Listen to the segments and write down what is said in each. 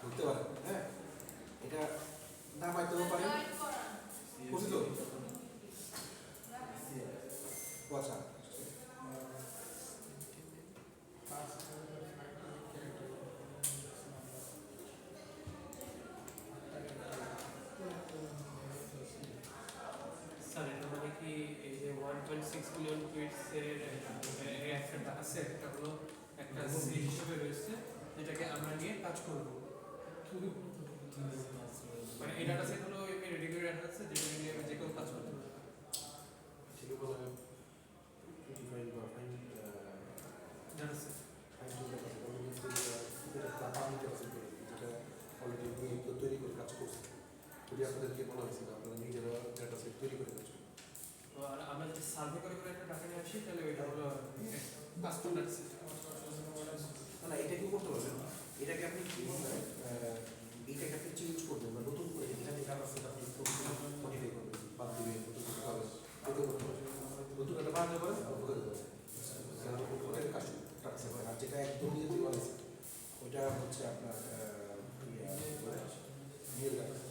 বুঝতে পারেন? হ্যাঁ, এটা নামাইতেও পারেন। করছি তো? আচ্ছা, স্যার এটা মানে কি এই যে 1.6 মিলিয়ন টুইটস এর একটা আছে, একটা হলো একটা সি হিসেবে রয়েছে যেটাকে আমরা নিয়ে কাজ করব। মানে এই ডাটা সেট হলো এমনি রেডি করে রাখা আছে, যেটা নিয়ে আমি যে কোনো কাজ করতে পারি। ঠিক বলে ডিফাইন বা ফাইন ডাটা সেট ফাইন যেটা অলরেডি তৈরি করে কাজ করছে। যদি আপনাদেরকে বলা হয়েছিল আপনারা নিজেরা ডাটা সেট তৈরি করে কাজ করুন। তো আর আমরা যদি সার্ভে করে করে একটা ডাটা নিয়ে আসি তাহলে ওইটা হলো কাস্টম ডাটা সেট। না, এটা কি করতে পারবেন? এটাকে আপনি কি এইটাকে আপনি চেঞ্জ করবেন বা নতুন করে এখানে ডাটা সেট আপনি মডিফাই করবেন, বাদ দিবেন, নতুন কিছু পাবেন, এটা করতে পারবেন। নতুন একটা বানাতে পারেন, করে দেবেন। ওটাকে কাস্টম ডাটা সেট। আর যেটা একদমই যদি বলা হয়েছে ওইটা হচ্ছে আপনার রিয়েল ডাটা সেট।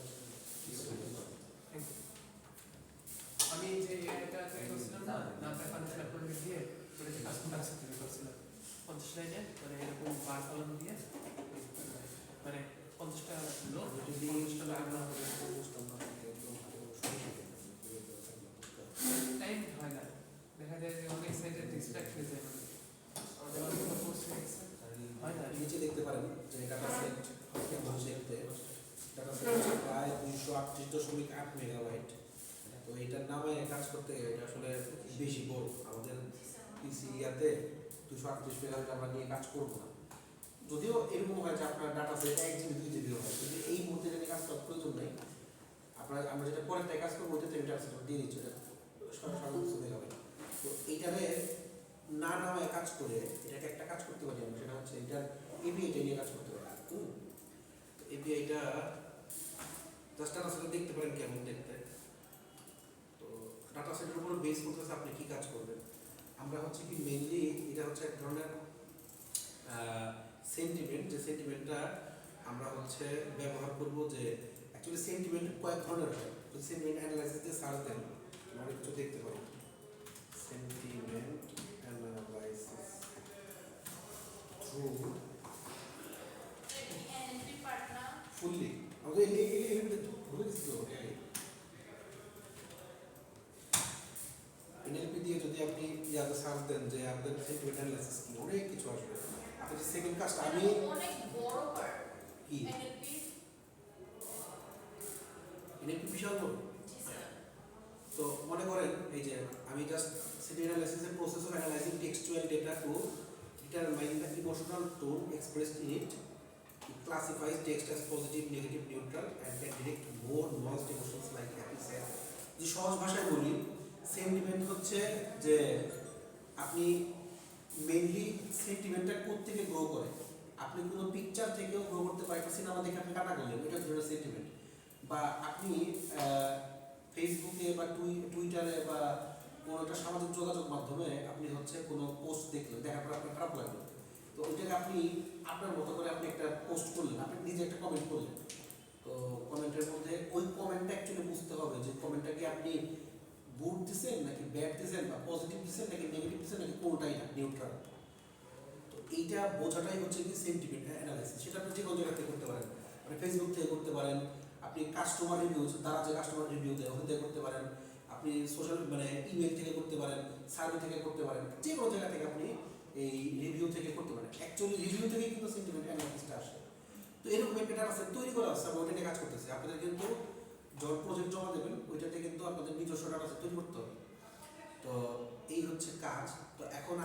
আমি যে এটা তৈরি করছিলাম না, নামটা ফাংশন অ্যাপয়েন্টমেন্ট দিয়ে ওটা যে কাস্টম ডাটা সেট তৈরি করছিলাম 50 লাইনে, মানে এরকম বার কলম দিয়ে, মানে 50টা লো যদি 50টা লাইন টাইম হয় না, দেখা যায় যে অনেক সাইডে ডিস্ট্রাক্ট হয়ে যায়, আমাদের অনেক কোর্স হয়ে গেছে হয় না। নিচে দেখতে পারেন যে ডাটা সেট কেমন দেখতে। ডাটা সেট হচ্ছে প্রায় 238.8 মেগাবাইট। তো এটার নামে কাজ করতে এটা আসলে বেশি বড়। আমাদের পিসি ইয়াতে 238 মেগাবাইট আমরা নিয়ে কাজ করবো না। যদিও এরকম হয় যে আপনার ডাটা সেট 1 জিবি 2 জিবি হয়, কিন্তু এই মুহূর্তে এটা নিয়ে কাজ করার প্রয়োজন নেই। আমরা যেটা পরে তাই কাজ করবো ওইটা থেকে ডাটা সেট দিয়ে দিচ্ছি, এটা 250 মেগাবাইট। তো এইটারে না নামে কাজ করে এটাকে একটা কাজ করতে পারি আমরা, সেটা হচ্ছে এটার এপিআইটা নিয়ে কাজ করতে পারি। এপিআইটা জাস্ট ডাটা সেট দেখতে পারেন কেমন দেখতে। তো ডাটা সেটের উপর বেস করতেছে আপনি কি কাজ করবেন। আমরা হচ্ছে কি মেইনলি এটা হচ্ছে এক ধরনের সেন্টিমেন্ট, যে সেন্টিমেন্টটা আমরা হচ্ছে ব্যবহার করব। যে অ্যাকচুয়ালি সেন্টিমেন্ট কয়েক ধরনের হয়। যদি সেন্টিমেন্ট অ্যানালাইসিস দিয়ে সার্চ দেন অনেক কিছু দেখতে পাবেন। সেন্টিমেন্ট অ্যানালাইসিস থ্রু ফুললি আমাদের এনএলপি দিয়ে যদি আপনি ইয়াতে সার্চ দেন যে আপনাদের সেন্টিমেন্ট অ্যানালাইসিস কি, অনেক কিছু আসবে। আপনি যে সেকেন্ড কাজটা আমি অনেক বড় পার্ট কি এনএলপি। এনএলপি বিশাল বড়। জি স্যার। তো মনে করেন এই যে আমি জাস্ট সেন্টিমেন্ট অ্যানালাইসিসের process of analysing textual data to determine the emotional tone expressed in it. It classifies text as positive, negative, neutral and can detect more nuanced emotions like happy, sad. যে সহজ ভাষায় বলি, sentiment হচ্ছে যে আপনি mainly সেন্টিমেন্টটা কোত্থেকে grow করে। আপনি কোনো পিকচার থেকেও গ্রো করতে পারেন, সিনেমা দেখে আপনি কান্না করলেন, এটা ধরনের সেন্টিমেন্ট। বা আপনি ফেসবুকে বা টুইটারে বা কোনো একটা সামাজিক যোগাযোগ মাধ্যমে আপনি হচ্ছে কোনো পোস্ট দেখলেন, দেখার পর আপনার খারাপ লাগলো, তো ওইটাকে আপনি আপনার মতো করে আপনি একটা পোস্ট করলেন, আপনি নিজে একটা কমেন্ট করলেন। তো কমেন্টের মধ্যে ওই কমেন্টটা অ্যাকচুয়ালি বুঝতে হবে যে কমেন্টটা কি আপনি গুড দিচ্ছেন নাকি ব্যাড দিচ্ছেন, বা পজিটিভ দিচ্ছেন নাকি নেগেটিভ দিচ্ছেন নাকি কোনটাই না, নিউট্রাল। তো এইটা বোঝাটাই হচ্ছে কি সেন্টিমেন্ট অ্যানালাইসিস। সেটা আপনি যে কোনো জায়গা থেকে করতে পারেন, আপনি ফেসবুক থেকে করতে পারেন, আপনি কাস্টমার রিভিউ তারা যে কাস্টমার রিভিউ দেয় ওখান থেকে করতে পারেন, আপনি সোশ্যাল মানে ইমেল থেকে করতে পারেন, সার্ভে থেকে করতে পারেন, যে কোনো জায়গা থেকে আপনি এই রিভিউ থেকে করতে পারেন। অ্যাকচুয়ালি রিভিউ থেকে কিন্তু সেন্টিমেন্ট অ্যানালাইসিসটা আসে। তো এরকম একটা ডাটা সেট তৈরি করা আছে, আমরা ওইটা নিয়ে কাজ করতেছি। আপনাদের কিন্তু যখন প্রজেক্ট জমা দেবেন ওইটাতে কিন্তু আপনাদের নিজস্ব ডাটা সেট তৈরি করতে হবে। তো এই হচ্ছে কাজ। তো এখন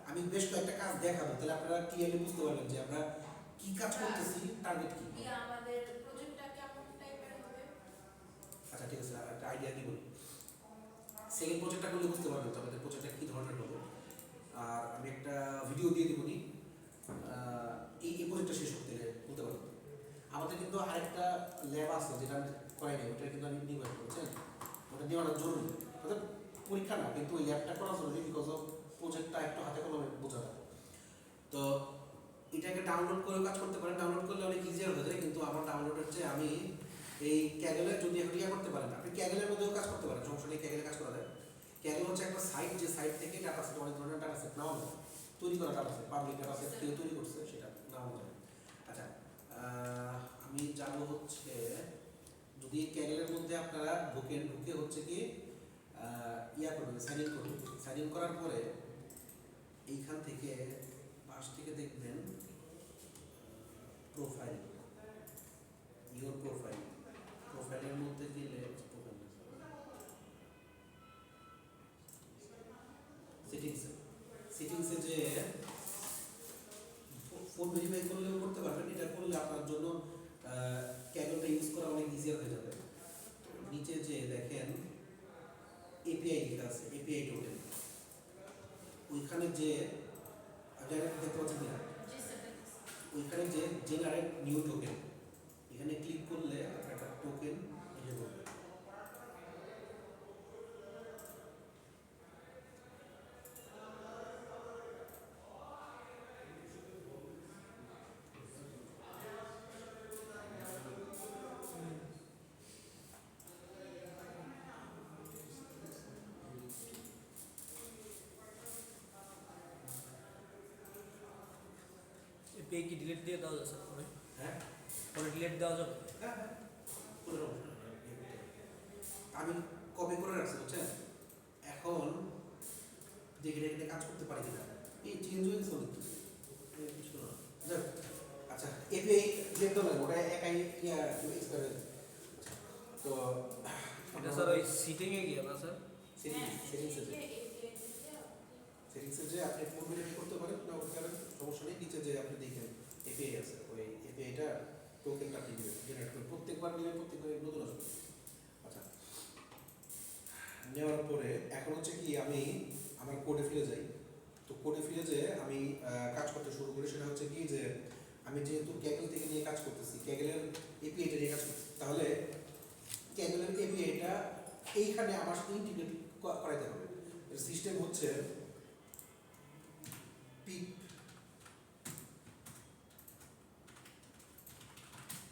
আমি বেশ কয়েকটা কাজ দেখাবো, তাহলে আপনারা ক্লিয়ারলি বুঝতে পারবেন যে আমরা কি কাজ করতেছি, টার্গেট কি। আমাদের প্রজেক্টটা কেমন টাইপের হবে? আচ্ছা ঠিক আছে, একটা আইডিয়া দিব। সেকেন্ড প্রজেক্টটা করলে বুঝতে পারবেন তো আমাদের প্রজেক্টটা কী ধরনের হবে। আর আমি একটা ভিডিও দিয়ে দিবনি এই প্রজেক্টটা শেষ করতে বলতে পারবো। আমাদের কিন্তু আরেকটা ল্যাব আছে যেটা আমি করাই নাই, ওটা কিন্তু আমি নির্ভর করছেন, ওটা নেওয়াটা জরুরি। ওদের পরীক্ষা না, কিন্তু ওই ল্যাবটা করা জরুরি বিকজ অফ প্রজেক্টটা একটু হাতে কলমে বোঝা যায়। তো এটাকে ডাউনলোড করেও কাজ করতে পারেন, ডাউনলোড করলে অনেক ইজিয়ার হয়ে যায়, কিন্তু আমার ডাউনলোডের চেয়ে আমি এই ক্যাগেলে যদি এখন ইয়ে করতে পারেন, আপনি ক্যাগেলের মধ্যেও কাজ করতে পারেন, সমস্যা নেই, ক্যাগেলে কাজ করা যায়। ক্যাগেল হচ্ছে একটা সাইট, যে সাইট থেকে ডাটা সেট, অনেক ধরনের ডাটা সেট নেওয়া যায়, তৈরি করা data set, public data set কেউ তৈরি করছে সেটা নেওয়া যায়। আচ্ছা, আমি যাবো হচ্ছে, যদি ক্যাগেলের মধ্যে আপনারা ঢুকেন, ঢুকে হচ্ছে কি ইয়া করবেন, সাইন ইন করবেন। সাইন ইন করার পরে এইখান থেকে পাশ থেকে দেখবেন প্রোফাইল, ইওর প্রোফাইল, প্রোফাইলের মধ্যে গেলে সেটিংসে, সেটিংসে যে ফোন ভেরিফাই করলেও করতে পারবেন, এটা করলে আপনার জন্য ক্যাগলটা ইউজ করা অনেক ইজিয়ার হয়ে যাবে। নিচে যে দেখেন এপিআই লেখা আছে, এপিআই টোকেন, ওইখানে যে দেখতে পাচ্ছেন না, জি স্যার দেখতেছি। ওইখানে যে জেনারেট নিউ টোকেন, এখানে ক্লিক করলে আপনার একটা টোকেন এসে পড়বে। এপিআই কি ডিলিট দিয়ে দেওয়া যাচ্ছে পরে? হ্যাঁ পরে ডিলিট দেওয়া যাবে? হ্যাঁ হ্যাঁ, কোনো সমস্যা নেই। আমি কপি করে রাখছি বুঝছেন, এখন দেখে এখানে কাজ করতে পারি কিনা, এই চেঞ্জ হয়ে গেছে অনেক কিছু, কিছু না। যাক, আচ্ছা এপিআই দেখতে লাগে, ওটা একাই এক্সপায়ার হয়ে যায়। তো এটা স্যার ওই সিটিংয়ে গিয়ে না স্যার? সেটিংসে যে আপনি ফোন ভেরিফাই করতে পারেন না, করতে পারেন, সমস্যা নেই। নিচে যে আপনি দেখেন এপিআই আছে, ওই এপিআইটা টোকেনটা আপনি দিবেন, জেনারেট করে প্রত্যেকবার দিলে প্রত্যেকবার নতুন আসবে। আচ্ছা, নেওয়ার পরে এখন হচ্ছে কি আমি আমার কোডে ফিরে যাই। তো কোডে ফিরে যেয়ে আমি কাজ করতে শুরু করি। সেটা হচ্ছে কি যে আমি যেহেতু ক্যাগেল থেকে নিয়ে কাজ করতেছি, ক্যাগেলের এপিআইটা নিয়ে কাজ করতেছি, তাহলে ক্যাগেলের এপিআইটা এইখানে আমার সাথে ইন্টিগ্রেট করাইতে হবে। সিস্টেম হচ্ছে পিপ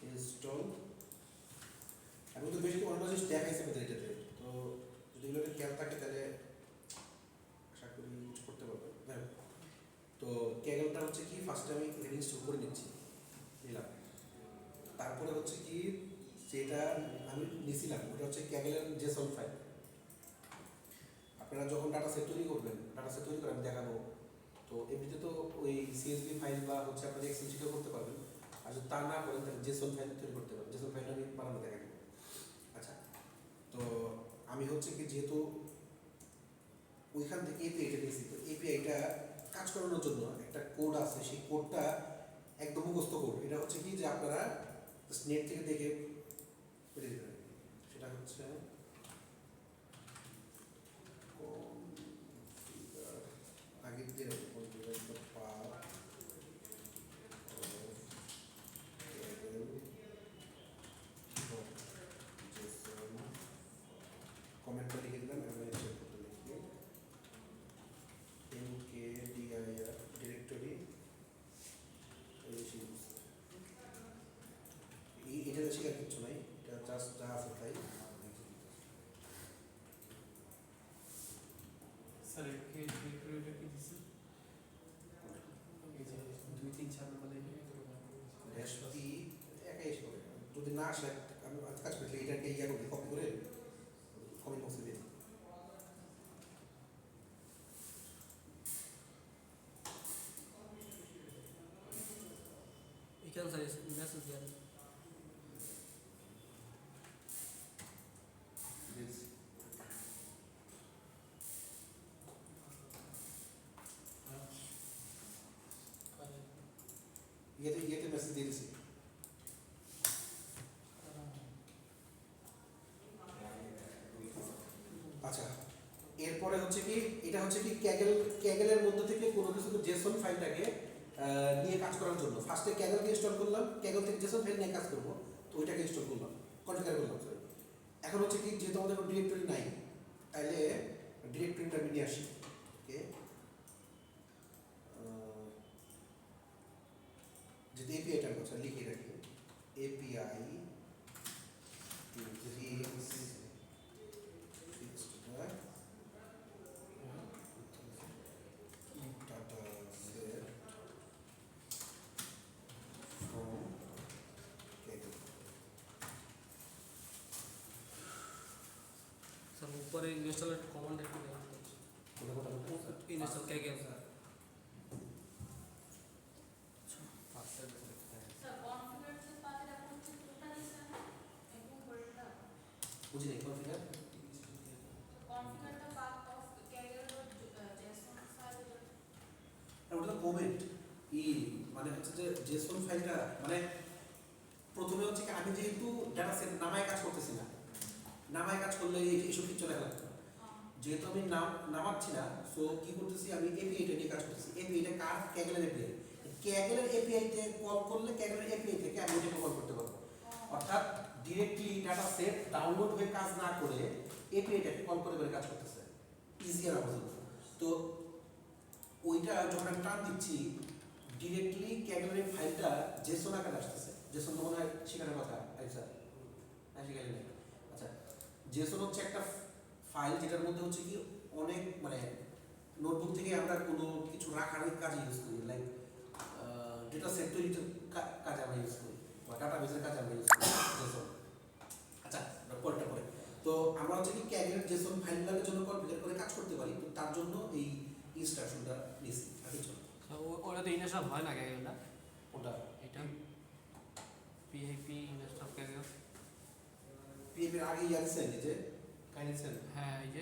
ইনস্টল, আমি তো বেশি অন্য জিনিস দেখাইছে আমাদের এটাতে, তো যদি এগুলোকে খেয়াল থাকে তাহলে আশা করি কিছু করতে পারবো। হ্যাঁ, তো ক্যাগেলটা হচ্ছে কি ফার্স্টে আমি এখানে ইনস্টল করে নিচ্ছি, নিলাম। তারপরে হচ্ছে কি যেটা আমি নিছিলাম ওটা হচ্ছে ক্যাগেলের জেসন ফাইল। আপনারা যখন ডাটা সেট তৈরি করবেন, ডাটা সেট তৈরি করে আমি দেখাবো, তো এমনিতে তো ওই সিএসভি ফাইল বা হচ্ছে আপনাদের এক্সেল শিটেও করতে পারবেন, আর যদি তা না করেন তাহলে জেসন ফাইল তৈরি করতে পারবেন। জেসন ফাইল আমি বানানো দেখা দেবো। আচ্ছা, তো আমি হচ্ছে কি যেহেতু ওইখান থেকে এপিআইটা নিয়েছি, তো এপিআইটা কাজ করানোর জন্য একটা কোড আছে, সেই কোডটা একদম মুখস্থ কোড। এটা হচ্ছে কি যে আপনারা নেট থেকে দেখে পেরে দেবেন। সেটা হচ্ছে আগের যে কমেন্টটা লিখে দিলাম, এবং এক্সেল করতে লিখি mkdir ডিরেক্টরি, এটা শেখার কিছু নাই, এটা জাস্ট যা আছে তাই। স্যার একে ডিরেক্টরিটা কি দিছে? এই যে 2 3 4 নম্বর লাইনে রেসপি একাই এসে করে, যদি না আসে আমি কাজ করছি, এটাকে ইয়া করে কপি করে কমেন্ট বক্সে দিই। এখানে স্যার মেসেজ দেন। ইয়েতে মেসেজ দিয়ে দিছি। আচ্ছা, এরপরে হচ্ছে কি এটা হচ্ছে কি ক্যাগেলের মধ্যে থেকে কোনো কিছু জেসন ফাইলটাকে নিয়ে কাজ করার জন্য ফার্স্টে ক্যাগেলকে ইনস্টল করলাম, ক্যাগেল থেকে জেসন ফাইল নিয়ে কাজ করবো, তো ওইটাকে ইনস্টল করলাম, কনফিগার করলাম। সরি, এখন হচ্ছে কি যেহেতু আমাদের কোনো ডিরেক্টরি নাই, তাহলে ডিরেক্টরিটা আমি নিয়ে আসি। ওকে, পরে ইনস্টলের কমান্ড একটু দেওয়া ইনস্টল ক্যাগেল স্যার কনফিগার যে পাথ এটা হচ্ছে টোটালি স্যার একদম পরেরটা বুঝি নাই configure configure the path of kaggle.json file ওটা তো কমেন্ট মানে হচ্ছে যে জেসন ফাইলটা মানে প্রথমে হচ্ছে কি আমি যেহেতু ডাটা সেট নামায় কাজ করতেছি না, নামায় কাজ করলে এইসব কিছু লেখা লাগতো না। যেহেতু আমি নামাচ্ছি না, সো কি করতেছি আমি এপিআইটা নিয়ে কাজ করতেছি। এপিআইটা কার ক্যাগেলের এপিআই, ক্যাগেলের এপিআইতে কল করলে ক্যাগেলের এপিআই থেকে আমি এটাকে কল করতে পারবো। অর্থাৎ ডিরেক্টলি ডাটা সেট ডাউনলোড হয়ে কাজ না করে এপিআইটাকে কল করে করে কাজ করতেছে, ইজিয়ার আমার জন্য। তো ওইটা যখন আমি টান দিচ্ছি ডিরেক্টলি ক্যাগেলের ফাইলটা জেসন আকারে আসতেছে। জেসন তো মনে হয় শেখানোর কথা আচ্ছা শিখালি না। আচ্ছা জেসন হচ্ছে একটা ফাইল যেটার মধ্যে হচ্ছে কি অনেক মানে নোটবুক থেকে আমরা কোনো কিছু রাখার কাজে ইউজ করি, লাইক ডেটা সেট তৈরির কাজে আমরা ইউজ করি বা ডাটাবেসের কাজে আমরা ইউজ করি জেসন। আচ্ছা পরেরটা পরে তো আমরা হচ্ছে কি ক্যাগেলের জেসন ফাইলগুলোর জন্য কনফিগার করে কাজ করতে পারি। তো তার জন্য এই ইনস্ট্রাকশনটা নিয়েছি আগে চলো। ওটা তো ইনস্টল হয় না ক্যাগেলটা, ওটা এটা পিআইপি ইনস্টল ক্যাগেল। পিএফের আগে ইয়ারছেন যে কাইনেছেন হ্যাঁ এই যে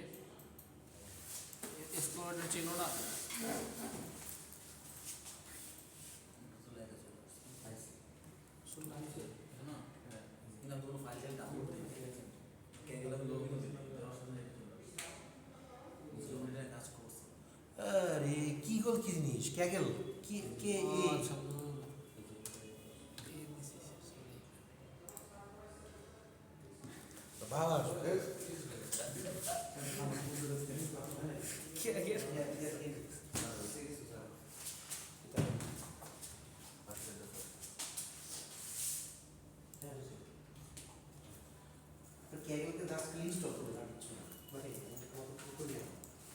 এক্সপ্লোরেটর ছিল না, আরে কি গল কি জিনিস ক্যাগেল কি কে এ আচ্ছা বাবা ক্যাগেলকে জাস্ট ইনস্টল করে রাখছো মানে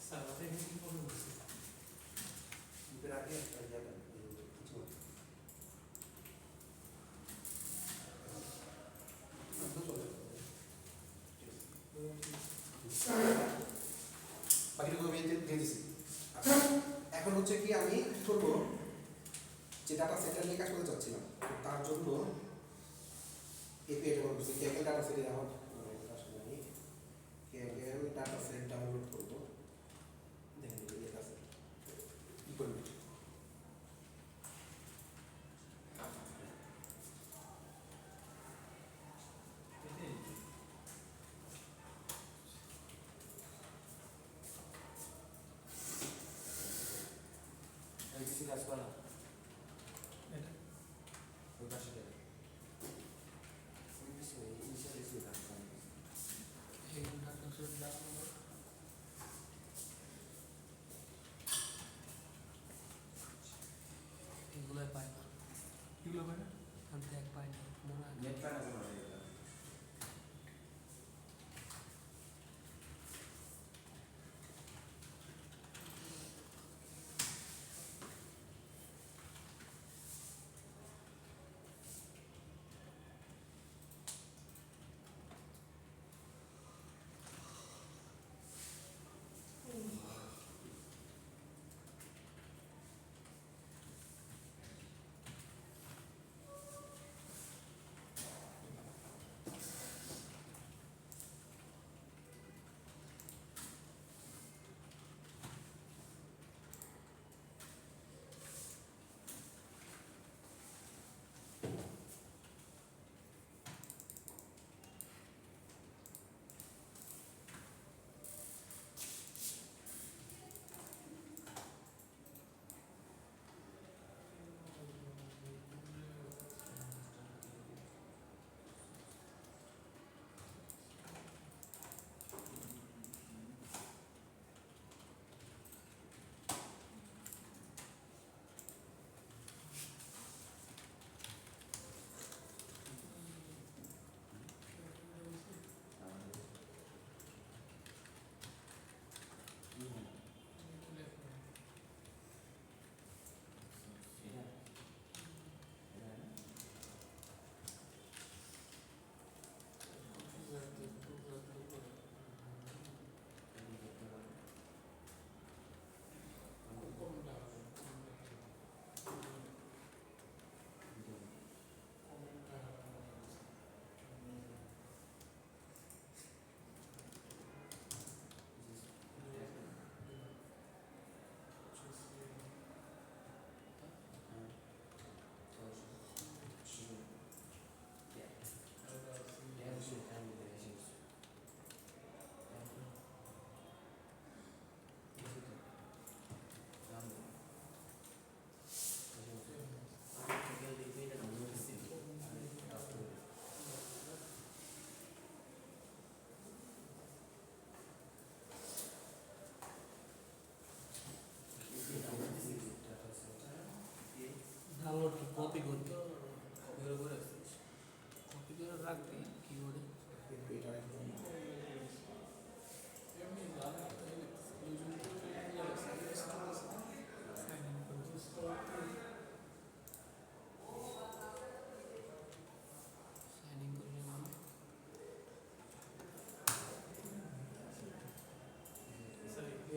স্যার আমাদের এখানে কি প্রবলেম হচ্ছে এর আগে একটা জায়গা কিছু বাকিটুকু আমি দিয়ে দিচ্ছি। আচ্ছা এখন হচ্ছে কি আমি কি করবো যে ডাটা সেটটা নিয়ে কাজ করতে চাচ্ছিলাম, তো তার জন্য এপিআইটা কল করছি। ক্যাগেল ডাটা সেটে আমার আসলে আমি ক্যাগেল ডাটা সেট ডাউনলোড করবো। দেখেন এই ডাটা সেট কি করবে কাজ করা এটা ওই পাশে যাবে ওই পিছনে ইনিশিয়াল এসে কাজ করা এগুলোই পায় না, এগুলো করে আমি দেখ পাই না মনে হয় নেট প্যাক আছে না এটা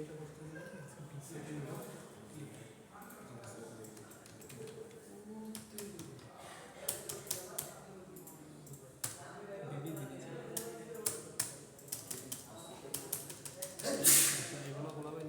এটা করতে এগুলো বলাবেন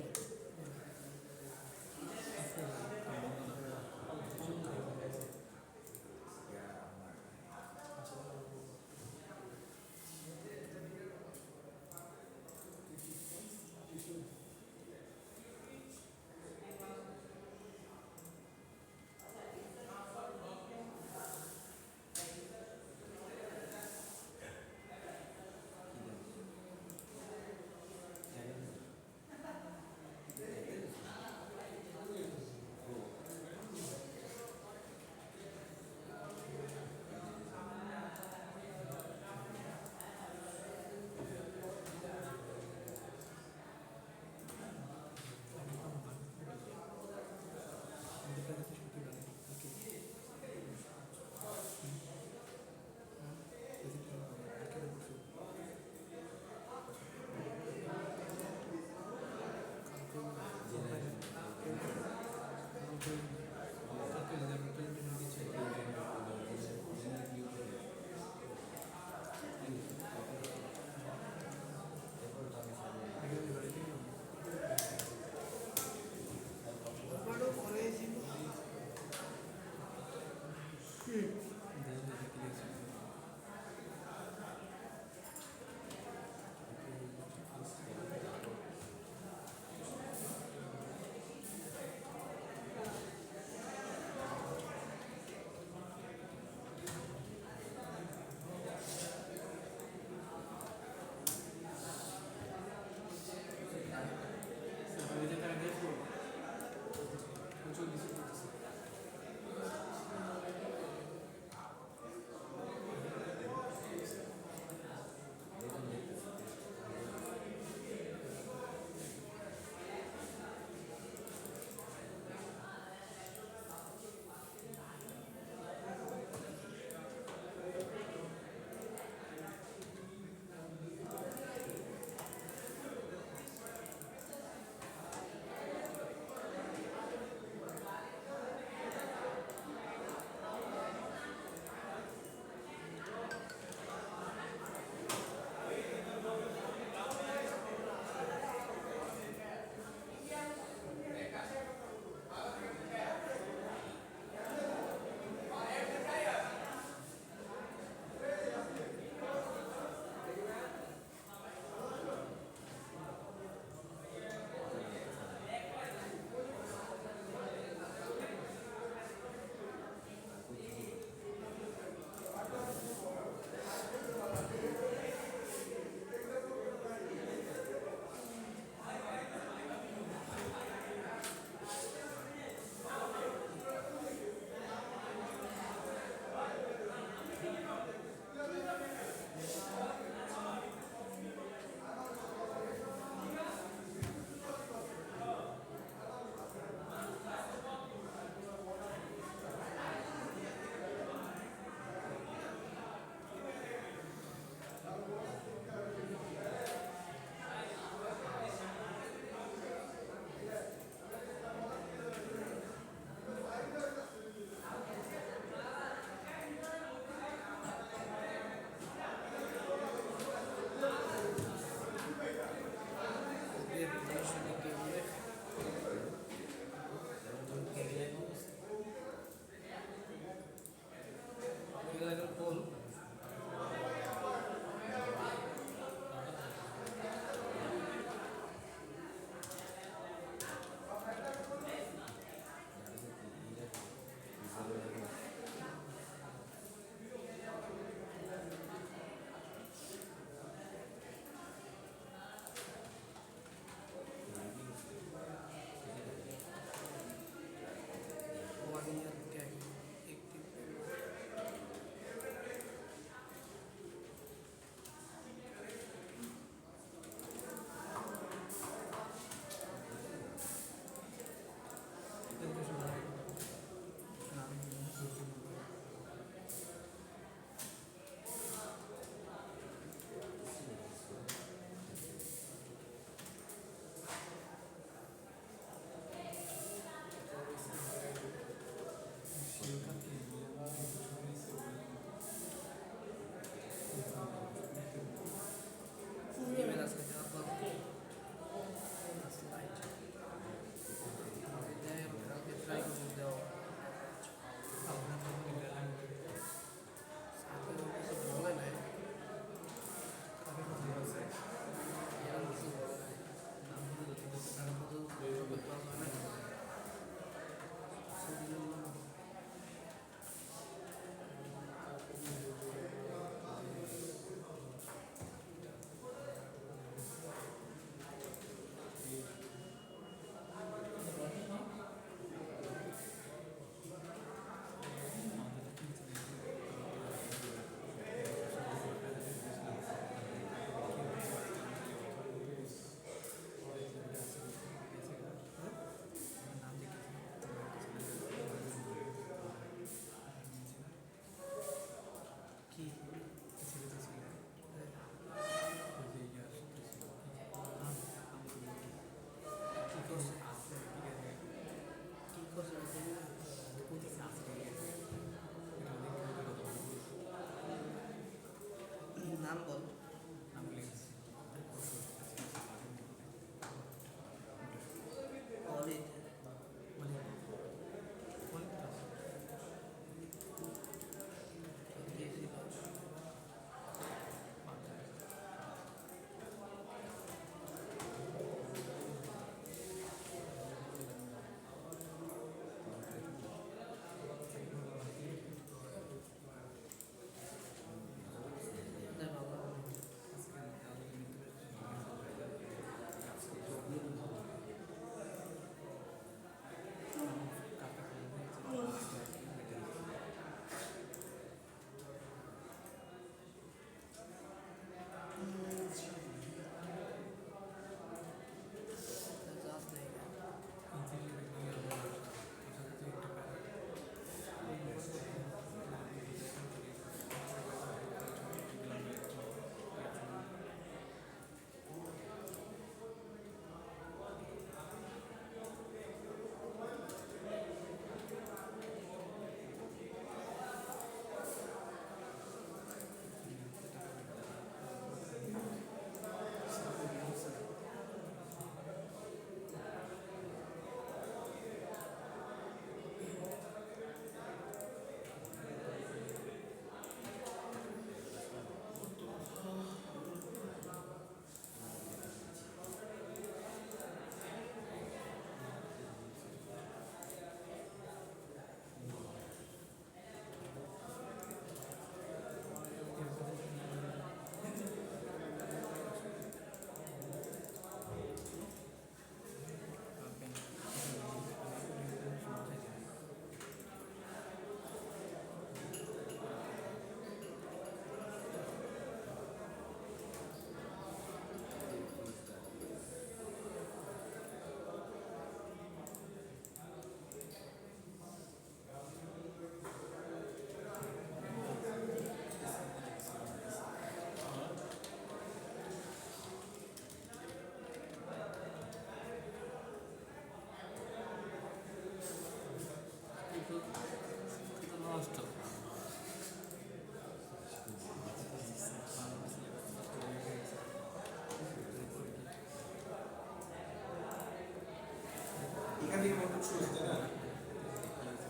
এখান থেকে বন্ধ শুরু হচ্ছে না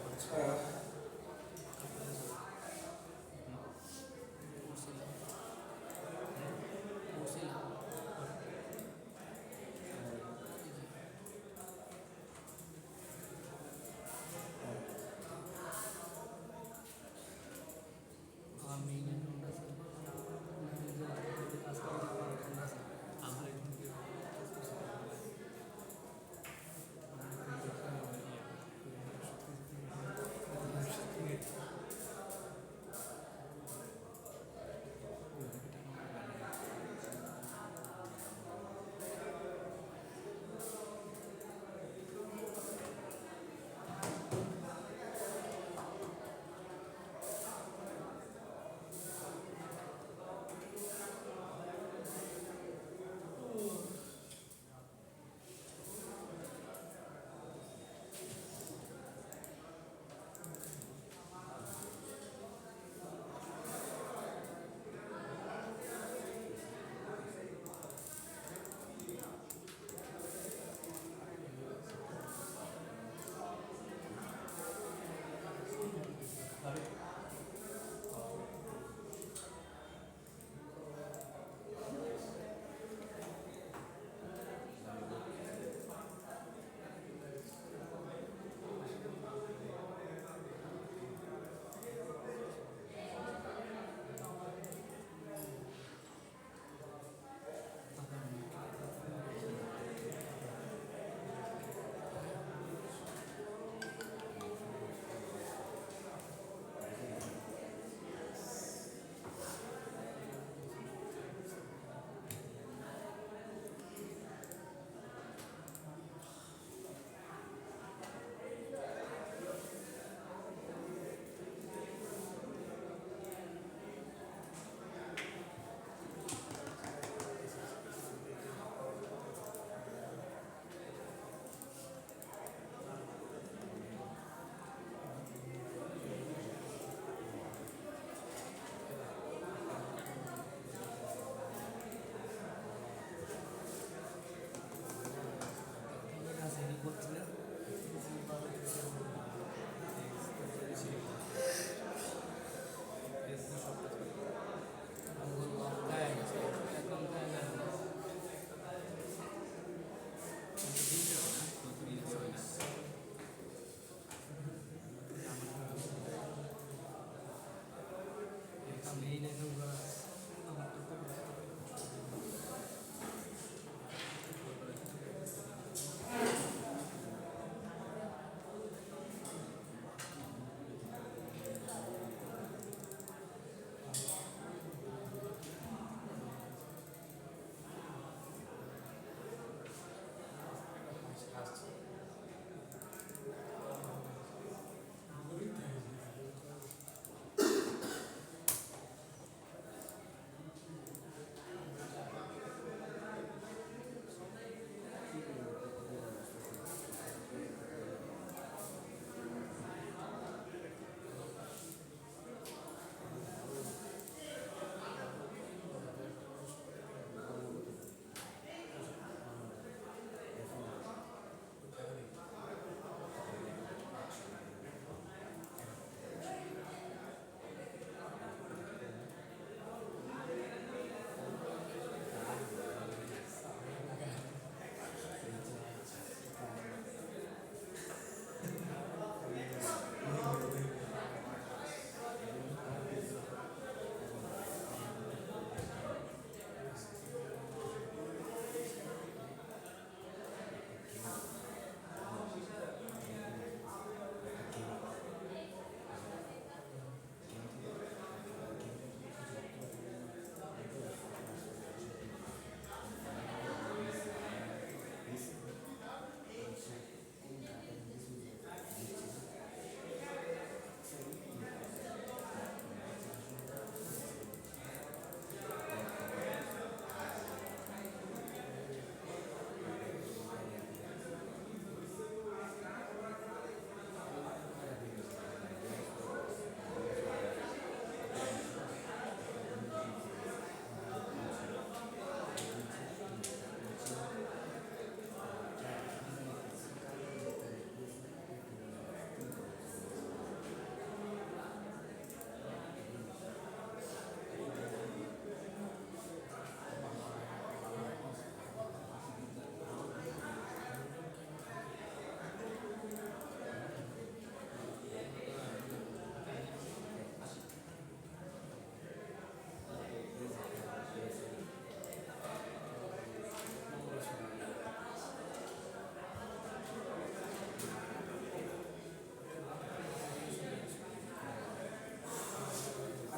আচ্ছা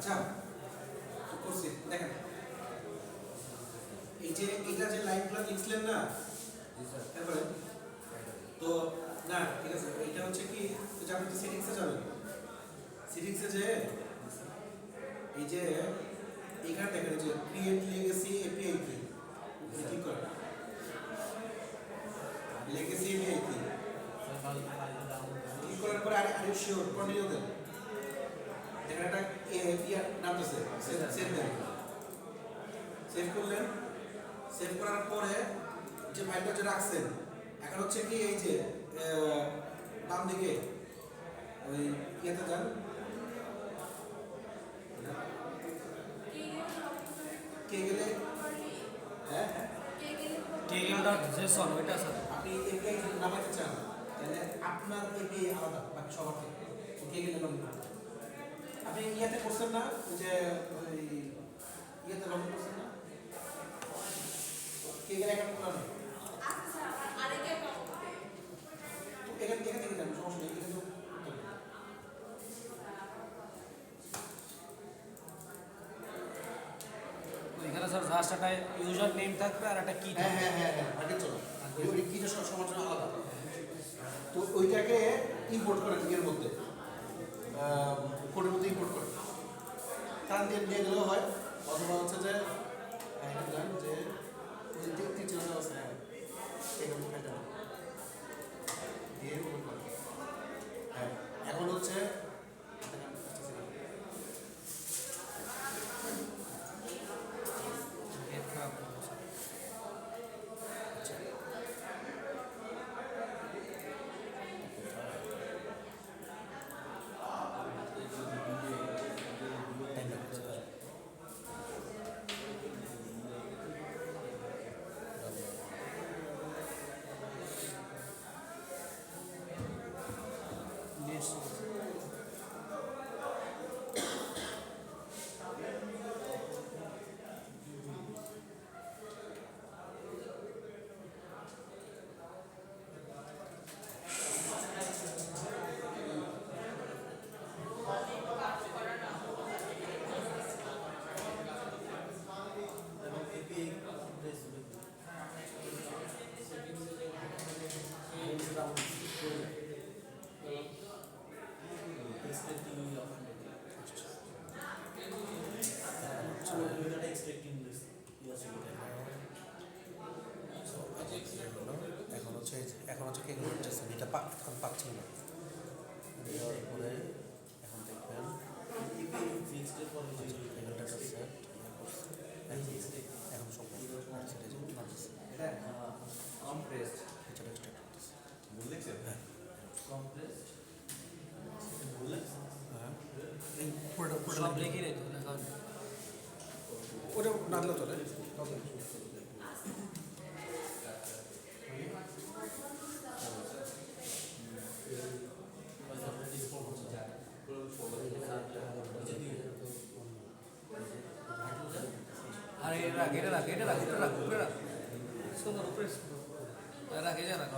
আচ্ছা করছি দেখেন এই যে এটা যে লাইনগুলো লিখলেন না তারপরে তো না ঠিক আছে এটা হচ্ছে কি যে আপনি সেটিংসে যাবেন সেটিংসে যে এই যে এখানে দেখেন যে ক্রিয়েট লেগেসি এপিআই কি ক্লিক করেন লেগেসি এপিআই কি ক্লিক করার পরে are you sure continue then দেখেন এটা ইয়ার নামতেছে সেভ দেন সেভ করলেন সেভ করার পরে যে ফাইলটা যে রাখছেন এখন হচ্ছে কি এই যে বাম দিকে ওই ইয়েতে যান কে গেলে হ্যাঁ হ্যাঁ kgl.json ওইটা স্যার আপনি এপিআই যদি নামাতে চান তাহলে আপনার এপিআই আলাদা বাকি সবার থেকে কে গেলে লগ আপনি ইয়েতে করছেন না ওই যে ওই ইয়েতে লগ করছেন না কে গেলে এখন খোলা নেই আচ্ছা আরেকে করতে এখান থেকে যান সমস্যা নেই এখানে তো এখানে স্যার জাস্ট একটা ইউজার নেম থাকবে আর একটা কি হ্যাঁ থাকবে হ্যাঁ হ্যাঁ হ্যাঁ আগে চলো ওই কিটা সবার জন্য আলাদা তো ওইটাকে ইম্পোর্ট করেন এর মধ্যে কোডের মধ্যে ইম্পোর্ট করেন টান দিয়ে নিয়ে গেলেও হয় অথবা হচ্ছে যে জান যে ওই দেখতে চলে আছে এখানে ফাইলটা দিয়ে ইম্পোর্ট করেন হ্যাঁ এখন হচ্ছে এখন হচ্ছে কি করতেছেন এটা এখন পাচ্ছেন না দেওয়ার পরে এখন দেখবেন এখন সব সব লিখে রেখে ওটা না দিলেও চলে আর এটা রাখ উপরে রাখ সুন্দর উপরে রাখ এই রাখ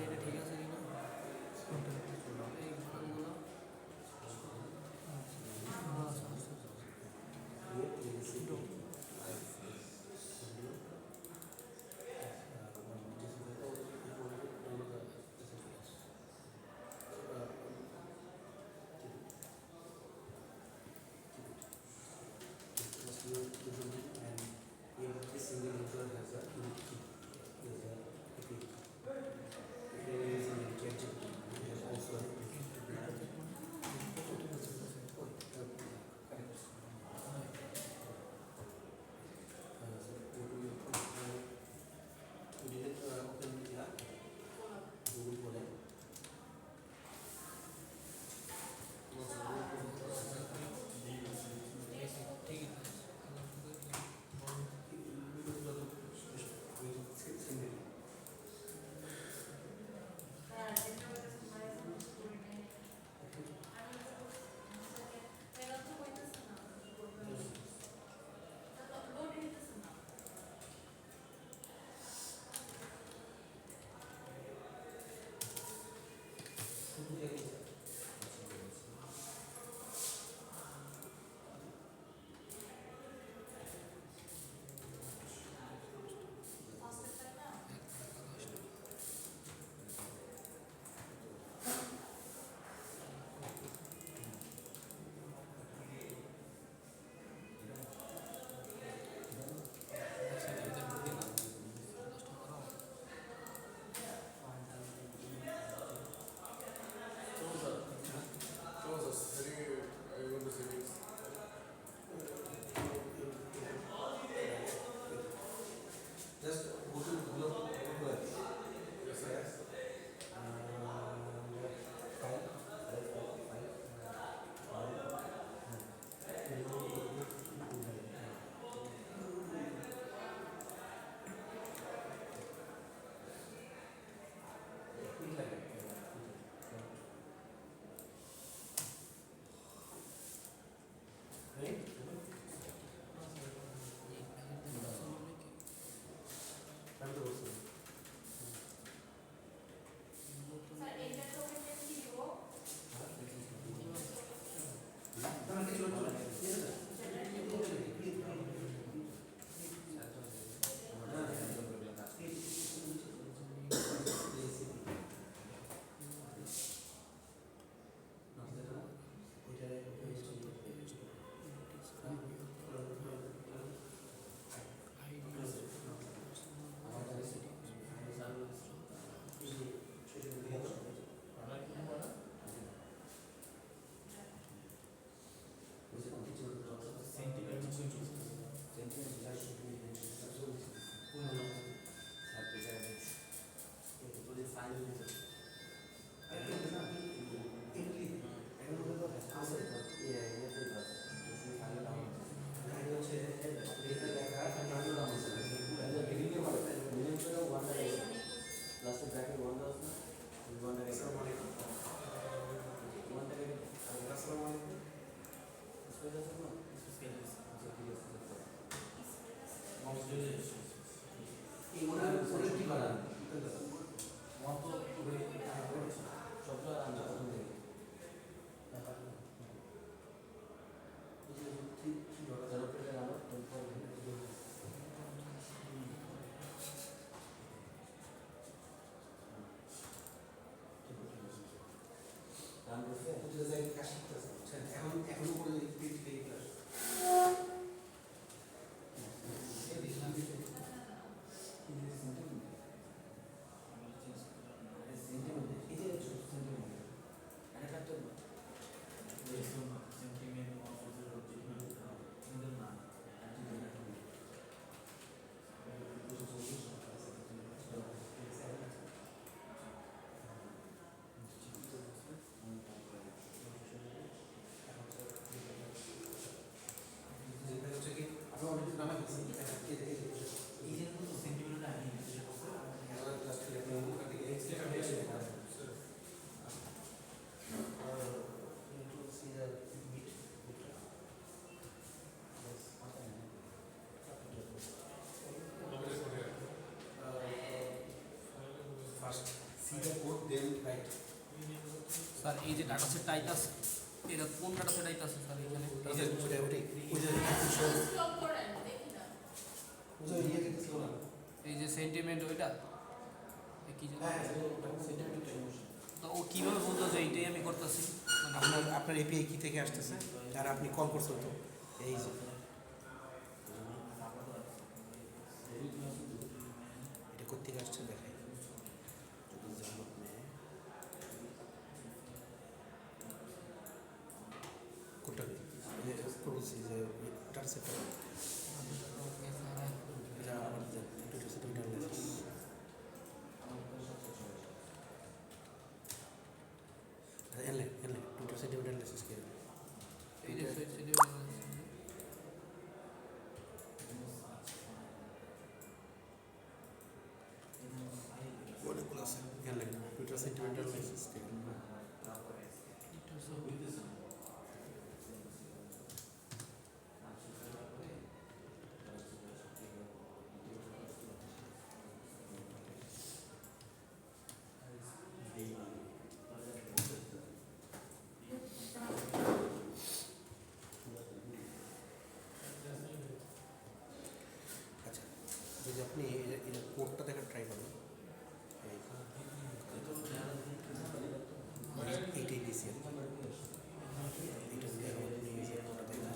এটা ঠিক আছে কিনা এই ঘটনাগুলো is এখন উপরে first see the code then write. Sir এই যে ডাটা সেট টাইপ আছে এটা কোন ডাটা সেট টাইপ আছে স্যার এখানে স্টপ করেন দেখি না এই যে সেন্টিমেন্ট ওইটা এ কি জানো তো ও কিভাবে বলতো যে এইটাই আমি করতেছি মানে আপনার এপিআই কি থেকে আসতেছে আর আপনি কল করছেন তো এই যে এটা কোথেকে আসছে দেখাই কোনটা বলছি যে ডাটা সেট এটা আমার ডাটা সেট এলে টুইটার সেন্টিমেন্ট অ্যানালাইসিস কি এই যে অনেকগুলো আছে এলে টুইটার সেন্টিমেন্ট অ্যানালাইসিস কি আচ্ছা যদি আপনি এই কোডটা দেখার ট্রাই করেন এইটাই দিয়েছি এইটা দিয়ে আপনি এই যে কোডটা দেখেন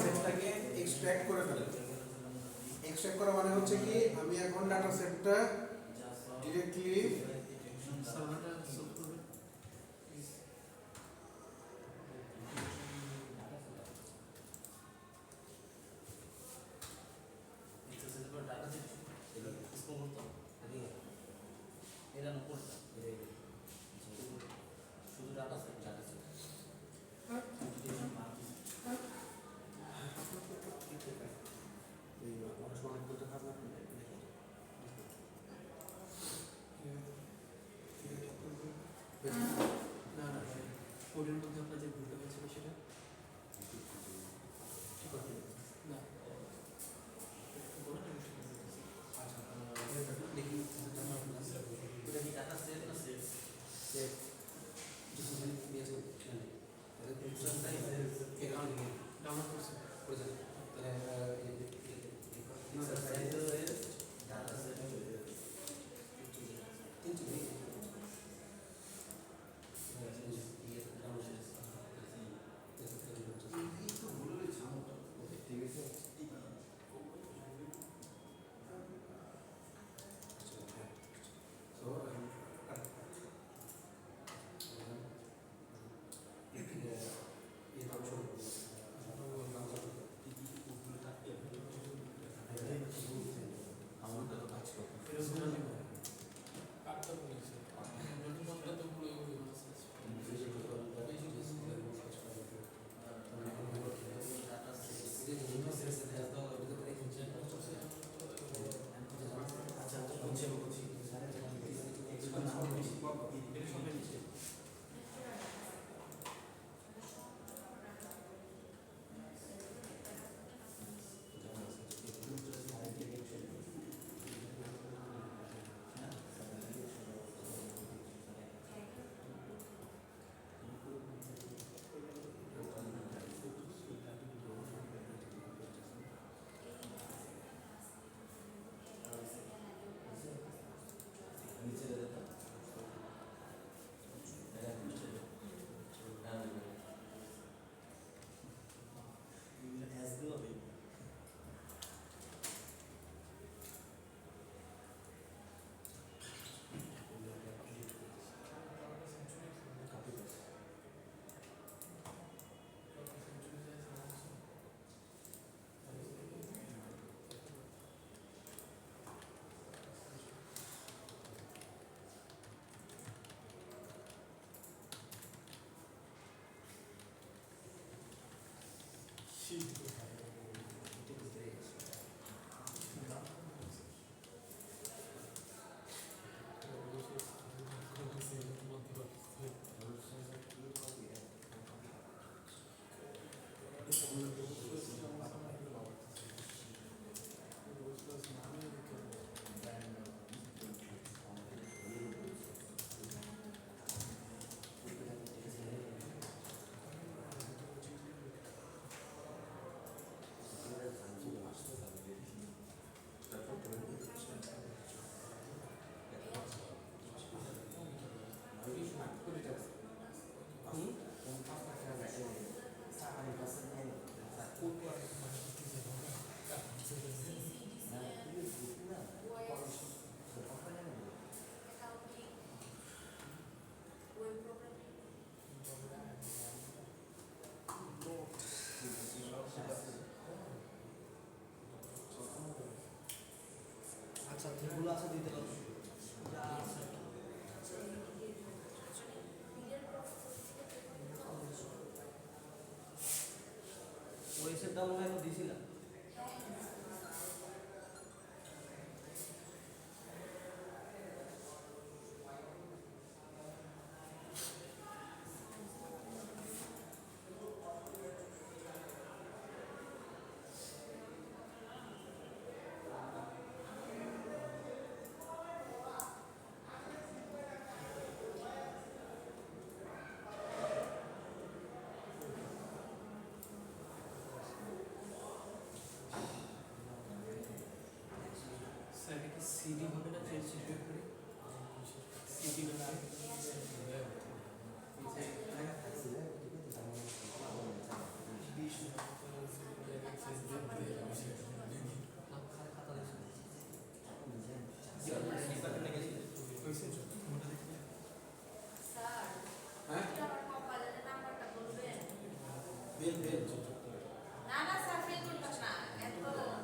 সেটটাকে এক্সট্র্যাক্ট করে ফেলেন এক্সট্র্যাক্ট করা মানে হচ্ছে কি আমি এখন ডাটা সেটটা ডিরেক্টলি সার্ভারটা সলভ করবে না না কোডের মধ্যে আপনার যে ভুলটা হয়েছিল সেটা না ডাউনলোড করছে ওটা মনে হয় দিছিলাম। স্যার এটা কি সিডি হবে না চেঞ্জ করে সিডি হবে স্যার হ্যাঁ এটা আমার কপালের নাম্বারটা বলবেন? বেল বেল না না স্যার ফেল করবেন না, এত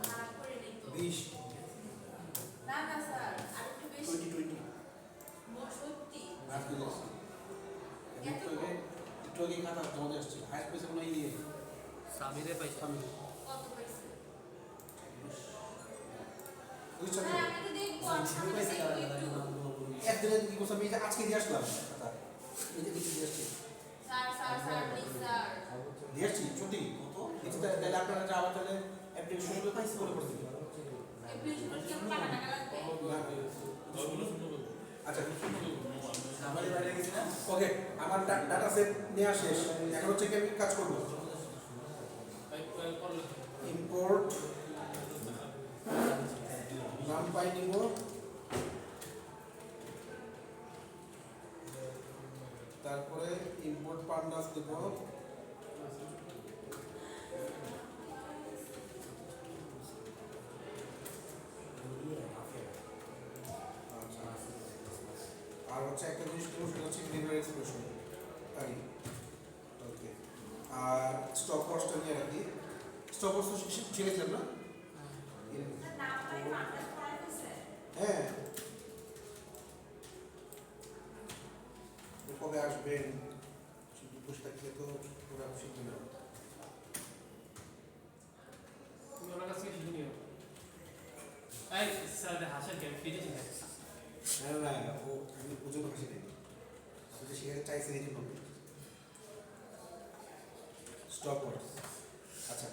খারাপ করে নেই তো। 20 না না স্যার আর একটু বেশি 20 সত্যি। আজকে যাচ্ছি একটু আগে খাতা জমা দিয়ে আসছি হাইস্ট পেয়েছে কোনো ইয়ে সামিরে পাইছে। আমি কত পাইছে? বুঝছো স্যার আমি তো দেখবো আমি সামনে দেখবো একটু। একদিনে কি করছি আমি এই যে আজকে দিয়ে আসলাম খাতা এই যে কিছু দিয়ে আসছি sir sir sir please sir. দিয়ে আসছি সত্যি কিছু তাহলে আপনারা যে আবার তাহলে অ্যাপ্লিকেশন করে পাইছি করে করতে অ্যাপ্লিকেশন কি আমার টাকা টাকা লাগবে? আচ্ছা ওকে আমার ডাটা সেট নেওয়া শেষ এখন হচ্ছে কি আমি কাজ করব ইম্পোর্ট নামপাই নিব তারপরে ইম্পোর্ট পান্ডাস দেব আর হচ্ছে একটা জিনিস দেবো সেটা হচ্ছে লিনিয়ার এক্সপ্রেশন তাই ওকে আর স্টপ কস্টটা নিয়ে রাখি স্টপ কস্ট শিখেছিলাম না স্যার নাম পাই পান্ডাস করাই দিছে? হ্যাঁ কবে আসবেন শুধু বসে থাকলে তো পুরো শিখবে না তুমি আমার কাছে শিখে নিও। এই স্যার হাসান কেন ফিরে যাবে? না না ও আমি বুঝে তো হাসি নেই শুধু শিখে চাইছে এই জন্য স্টপ ওয়ার্ডস আচ্ছা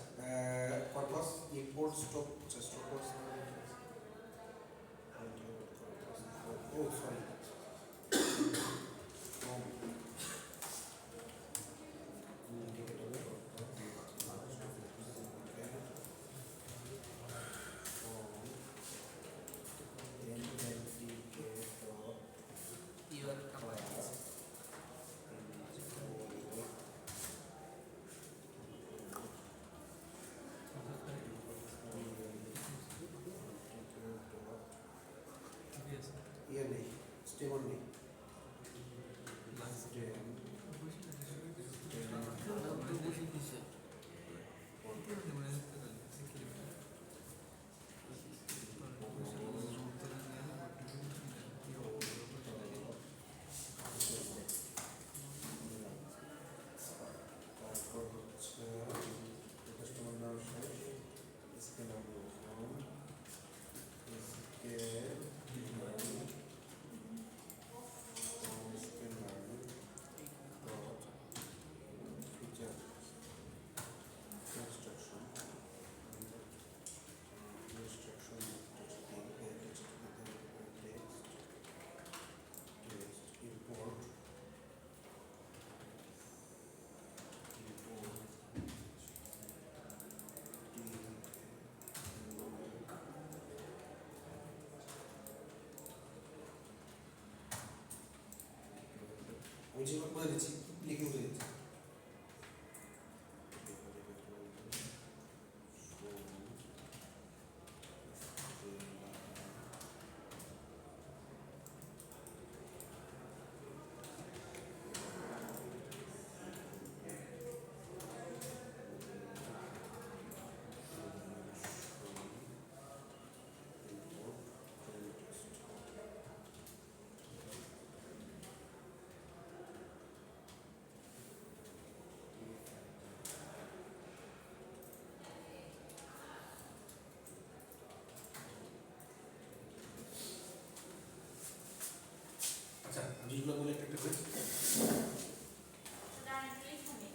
purpose import stop stop words ও সরি ইউআর কাপায় ইয়ে নেই স্টেবল নেই তারপর হচ্ছে কাস্টমার নাম শেষ scaler form scale feature instruction text import আমি যেগুলো বলে দিচ্ছি লিখে বলে দিচ্ছি জিনিসগুলো বলে একটা করে ডাইরেক্টলি শুনি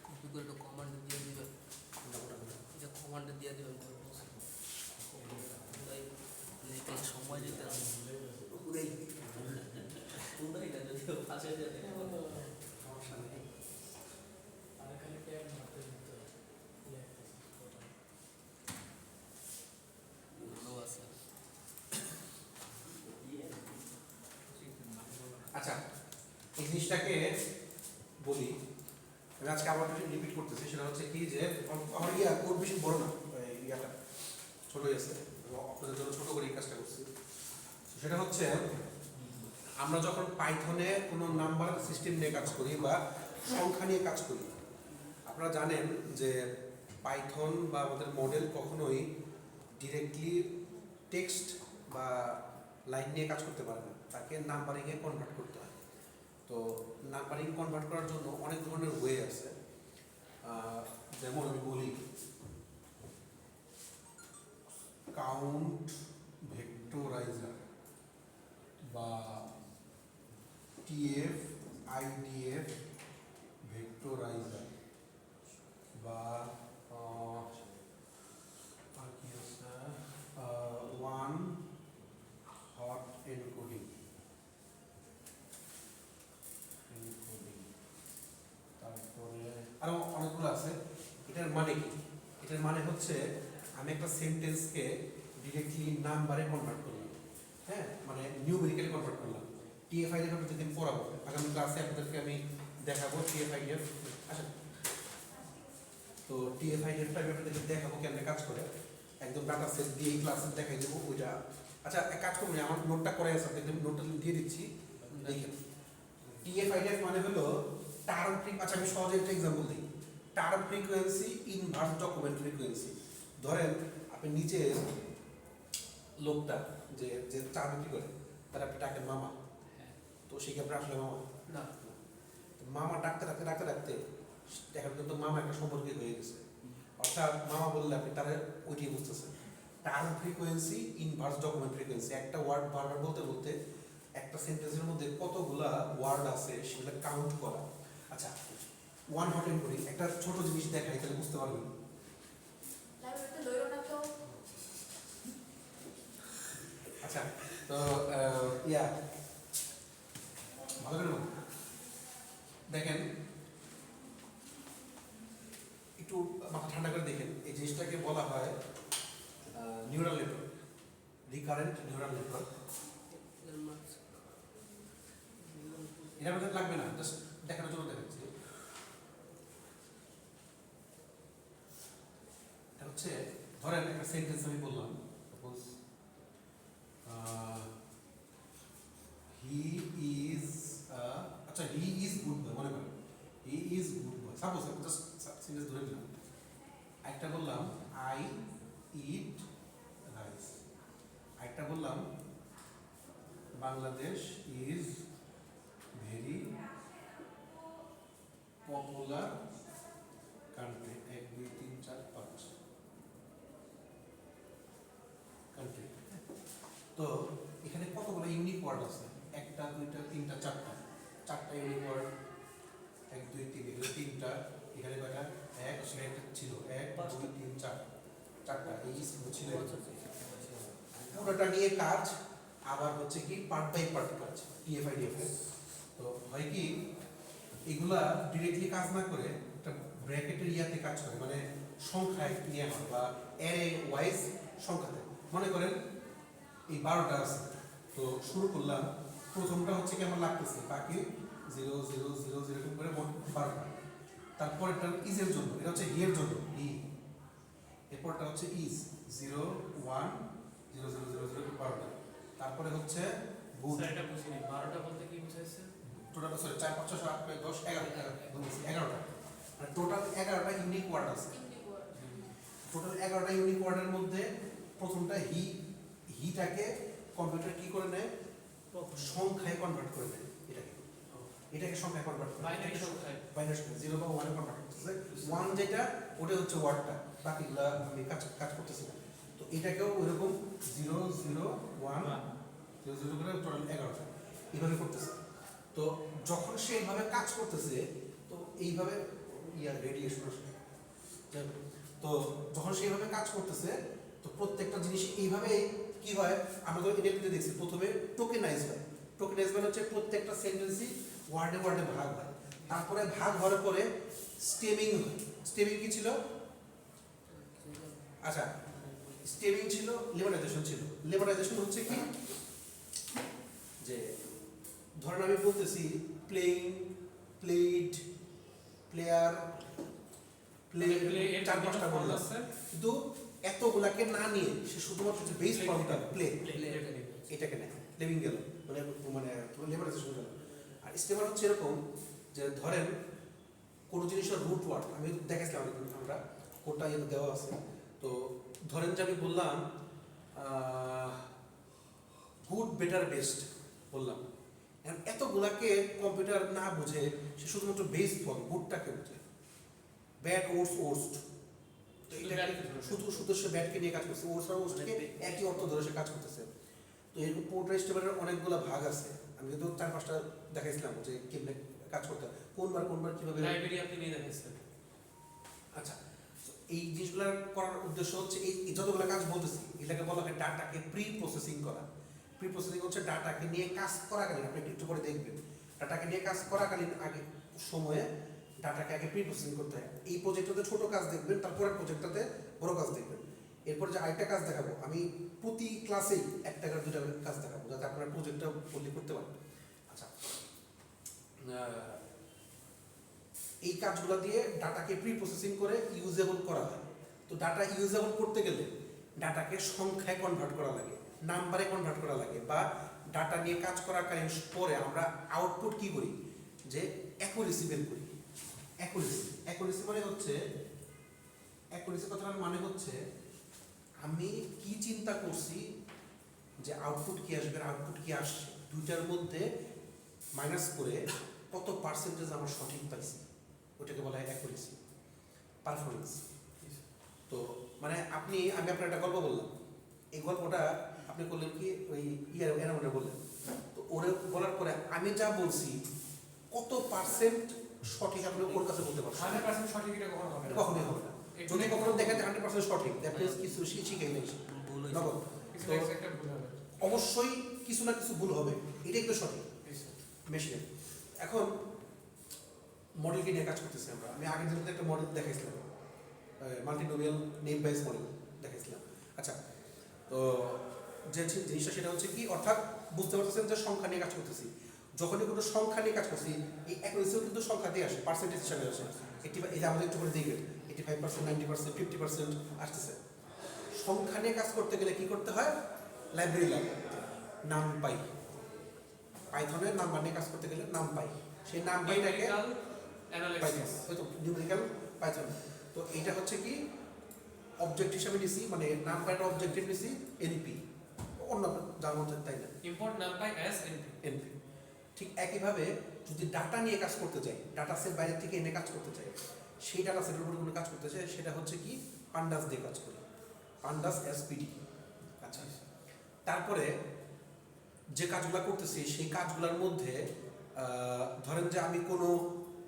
কপি করে একটু কমান্ড দিয়ে দিবেন, এটা কমান্ডে দিয়ে দিবেন। লিখলে সময় দিতে হবে। পুরাই পুরাই না, যদিও পাশে যেতে সমস্যা নেই। আর খালি ট্যাগ মারতে দিতে হবে। ভালো আছে। আচ্ছা এই জিনিসটাকে বলি, আমি আজকে আবার রিপিট করতেছি, সেটা হচ্ছে কি যে আমার কোড বেশি বড় না, ইয়াটা ছোটই আছে, আপনাদের জন্য ছোট করে এই কাজটা করছি। সেটা হচ্ছে আমরা যখন পাইথনে কোনো নাম্বার সিস্টেম নিয়ে কাজ করি বা সংখ্যা নিয়ে কাজ করি, আপনারা জানেন যে পাইথন বা আমাদের মডেল কখনোই ডিরেক্টলি টেক্সট বা লাইন নিয়ে কাজ করতে পারে না, তাকে নাম্বারিংয়ে কনভার্ট করতে হয়। তো নাম্বারিং কনভার্ট করার জন্য অনেক ধরনের ওয়ে আছে, যেমন আমি বলি কাউন্ট ভেক্টরাইজার বা টিএফ আইডিএফ ভেক্টরাইজার বা আর কি আছে ওয়ান হট এনকোডিং, তারপরে আরো অনেকগুলো আছে। এটার মানে কি? এটার মানে হচ্ছে আমি একটা সেন্টেন্সকে ডিরেক্টলি নাম্বারে কনভার্ট করলাম, হ্যাঁ, মানে নিউমেরিক্যালি কনভার্ট করলাম। টিএফআইডিএফ আমি যেদিন পড়াবো, আগামী ক্লাসে আপনাদেরকে আমি দেখাবো টিএফআইডিএফ। আচ্ছা, তো টিএফআইডিএফটা আমি আপনাদেরকে দেখাবো কেমনে কাজ করে, একদম ডাটা সেট দিয়ে ক্লাসে দেখাই দেবো ওইটা। আচ্ছা এক কাজ করুন, আমার নোটটা করে আছে, আপনাদের নোটটা দিয়ে দিচ্ছি, দেখেন। টিএফআইডিএফ মানে হলো টার্ম ফ্রিকোয়েন্সি। আচ্ছা আমি সহজে একটা এক্সাম্পল দিই, term frequency inverse document frequency. ধরেন আপনি নিচে লোকটা যে যে চা বিক্রি করে, তার আপনি ডাকেন মামা, তো সে কি আপনার আসলে মামা না, মামা ডাকতে ডাকতে ডাকতে ডাকতে এখন কিন্তু মামা একটা সম্পর্কে হয়ে গেছে, অর্থাৎ মামা বললে আপনি তারা ওইটাই বুঝতেছেন। Term frequency inverse document frequency, একটা ওয়ার্ড বারবার বলতে বলতে একটা সেন্টেন্সের মধ্যে কতগুলা ওয়ার্ড আছে সেগুলো কাউন্ট করা। আচ্ছা ওয়ান হট এনকোডিং, একটা ছোট জিনিস দেখাই তাহলে বুঝতে পারবেন। লাইব্রেরিতে লইও না তো আচ্ছা তো ইয়া ভালো করে দেখেন, একটু মাথা ঠান্ডা করে দেখেন। এই জিনিসটাকে বলা হয় neural network, recurrent neural network. এটা আমাদের লাগবে না, জাস্ট দেখানোর জন্য দেখাচ্ছি। এটা হচ্ছে ধরেন একটা সেন্টেন্স আমি বললাম, সাপোজ হি ইজ, আচ্ছা হি ইজ গুড বয়, মনে করেন he is good boy, suppose just sentence ধরে দিলাম। একটা বললাম আই ইট রাইস, একটা বললাম Bangladesh is very popular country, 1 2 3 4 5 country. তো এখানে কতগুলো ইউনিক ওয়ার্ড আছে, একটা দুইটা তিনটা চারটা, চারটা ইউনিক ওয়ার্ড, 1 2 3, এখানে তিনটা, এখানে কয়টা এক, সেখানে একটা ছিল 1 2 3 4, চারটা এই ছিল। পুরোটা নিয়ে কাজ, আবার হচ্ছে কি পার্ট বাই পার্ট কাজ টিএফআইডিএফ এর। তো হয় কি এগুলা ডিরেক্টলি কাজ না করে একটা ব্র্যাকেটের ইয়াতে কাজ করে, মানে সংখ্যায় নিয়ে হয় বা অ্যারে ওয়াইজ সংখ্যাতে। মনে করেন এই 12টা আছে, তো শুরু করলাম, প্রথমটা হচ্ছে কি আমার লাগতেছে বাকি 0 0 0 0 এরকম করে মোট 12টা। তারপরেরটা ইজের জন্য, এটা হচ্ছে হি এর জন্য হি, এরপরটা হচ্ছে ইজ 0 1 0 0 0 0 12টা। তারপরে হচ্ছে গুড, স্যার এটা বুঝিনি 12টা বলতে কি বুঝাইছে? টোটাল সরি 4 5 6 8 9 10 11টা, মানে টোটাল 11টা ইউনিক ওয়ার্ড আছে। ইউনিক ওয়ার্ড টোটাল 11টা ইউনিক ওয়ার্ডের মধ্যে প্রথমটা হি, হিটাকে কম্পিউটার কি করে নেয়, সংখ্যায় কনভার্ট করে দেয় এটাকে সংখ্যায় কনভার্ট করে বাইনারি সংখ্যায় বাইনারি সংখ্যা 0 বা 1 এ কনভার্ট করতেছে 1 যেটা ওটা হচ্ছে ওয়ার্ডটা বাকিগুলা আমি কাজ করতেছি না তো এটাকেও ওইরকম 0 0 1 0 0 করে টোটাল 11টা এইভাবে করতেছে তো যখন সে এইভাবে কাজ করতেছে তো এইভাবে রেডিয়েশন আসে তো যখন সে এইভাবে কাজ করতেছে তো প্রত্যেকটা জিনিস এইভাবে কি হয় আমরা তো এনএলপিতে দেখছি প্রথমে টোকেনাইজ হয় টোকেনাইজ মানে হচ্ছে প্রত্যেকটা সেন্টেন্সই ওয়ার্ডে ওয়ার্ডে ভাগ হয় তারপরে ভাগ হওয়ার পরে স্টেমিং হয় স্টেমিং কি ছিল আচ্ছা স্টেমিং ছিল লেমনাইজেশন ছিল লেমনাইজেশন হচ্ছে কি যে ধরেন আমি বলতেছি প্লেইং প্লেড প্লেয়ার প্লে চার পাঁচটা বললাম কিন্তু এতগুলাকে না নিয়ে সে শুধুমাত্র যে বেস ফর্মটা প্লে এটাকে নেয় লিভিং গেল মানে মানে লেমনাইজেশন গেল আর স্টেমার হচ্ছে এরকম যে ধরেন কোনো জিনিসের রুট ওয়ার্ড আমি দেখাইছিলাম আমরা কোনটা ইয়ে দেওয়া আছে তো ধরেন যে আমি বললাম গুড বেটার বেস্ট বললাম এতগুলাকে কম্পিউটার না বুঝে সে শুধুমাত্র বেস ফর্ম গুডটাকে বুঝে ব্যাড ওর্স ওর্স্ট তো এটা শুধু সে ব্যাডকে নিয়ে কাজ করছে ওর্স আর ওর্স্টকে একই অর্থ ধরে সে কাজ করতেছে তো এরকম পোর্ট্রেট স্টেমারের অনেকগুলো ভাগ আছে আমি কিন্তু 4-5টা দেখাইছিলাম যে কেমনে কাজ করতে হয় কোনবার কিভাবে লাইব্রেরি আপনি নিয়ে দেখেছেন আচ্ছা এই জিনিসগুলো করার উদ্দেশ্য হচ্ছে এই যতগুলো কাজ বলতেছি এটাকে বলা হয় ডাটাকে প্রি প্রসেসিং করা প্রি প্রসেসিং হচ্ছে ডাটাকে নিয়ে কাজ করাকালীন আপনি একটু পরে দেখবেন ডাটাকে নিয়ে কাজ করাকালীন আগে সময়ে ডাটাকে আগে প্রি প্রসেসিং করতে হয় এই প্রজেক্টটাতে ছোট কাজ দেখবেন তারপরের প্রজেক্টটাতে বড় কাজ দেখবেন এরপর যে আরেকটা কাজ দেখাবো আমি প্রতি ক্লাসেই 1টা করে 2টা কাজ দেখাবো যাতে আপনারা প্রজেক্টটা বললি করতে পারেন আচ্ছা এই কাজগুলো দিয়ে ডাটাকে প্রি প্রসেসিং করে ইউজেবল করা হয় তো ডাটা ইউজেবল করতে গেলে ডাটাকে সংখ্যায় কনভার্ট করা লাগে নাম্বারে কনভার্ট করা লাগে বা ডাটা নিয়ে কাজ করাকালীন পরে আমরা আউটপুট কি করি যে অ্যাকুরেসি বের করি অ্যাকুরেসি মানে হচ্ছে অ্যাকুরেসি কথাটার মানে হচ্ছে আমি কি চিন্তা করছি যে আউটপুট কি আসবে আউটপুট কি আসছে দুইটার মধ্যে মাইনাস করে কত পার্সেন্টেজ আমরা সঠিক পাইছি ওটাকে বলা হয় অ্যাকুরেসি পারফরমেন্স তো মানে আমি আপনার একটা গল্প বললাম এই গল্পটা আপনি করলেন কি ওই এরাউন্ডে বললেন তো ওরে বলার পরে আমি যা বলছি কত পার্সেন্ট সঠিক আপনি ওর কাছে বলতে পারছেন 100% সঠিক এটা কখনো হবে না কখনোই হবে না যদি কখনো দেখেন যে 100% সঠিক দ্যাট মিন্স কিছু শিখেই নেই নগদ কিছু তো একটা ভুল হবে অবশ্যই কিছু না কিছু ভুল হবে এটাই তো সঠিক মেশিনে এখন মডেলকে নিয়ে কাজ করতেছি আমরা আমি আগের দিন একটা মডেল দেখাইছিলাম মাল্টিনোমিয়াল নেম বেস মডেল দেখাইছিলাম আচ্ছা তো যে জিনিসটা সেটা হচ্ছে কি অর্থাৎ বুঝতে পারতেছেন যে সংখ্যা নিয়ে কাজ করতেছি যখনই কোনো সংখ্যা নিয়ে কাজ করছি এই অ্যাকুরেসিও কিন্তু সংখ্যাতেই আসে পার্সেন্টেজ হিসাবে আসে এটা আমাদের একটু করে দেখবেন 85% 90% 50% আসতেছে সংখ্যা নিয়ে কাজ করতে গেলে কি করতে হয় লাইব্রেরি লাগে নাম পাই পাইথনের নাম্বার নিয়ে কাজ করতে গেলে নাম পাই সেই নাম পাইটাকে অ্যানালাইসিস হয়তো নিউমেরিক্যাল পাইথন তো এটা হচ্ছে কি অবজেক্ট হিসাবে নিছি মানে নাম পাইটা অবজেক্টিভ নিছি এনপি অন্য যার মধ্যে তাই না ইম্পোর্ট নামপাই অ্যাজ এনপি ঠিক একইভাবে যদি ডাটা নিয়ে কাজ করতে চাই ডাটা সেট বাইরে থেকে এনে কাজ করতে চাই সেই ডাটা সেটের উপর কোনো কাজ করতে চাই সেটা হচ্ছে কি পান্ডাস দিয়ে কাজ করি পান্ডাস এসপিডি আচ্ছা তারপরে যে কাজগুলো করতেছি সেই কাজগুলোর মধ্যে ধরেন যে আমি কোনো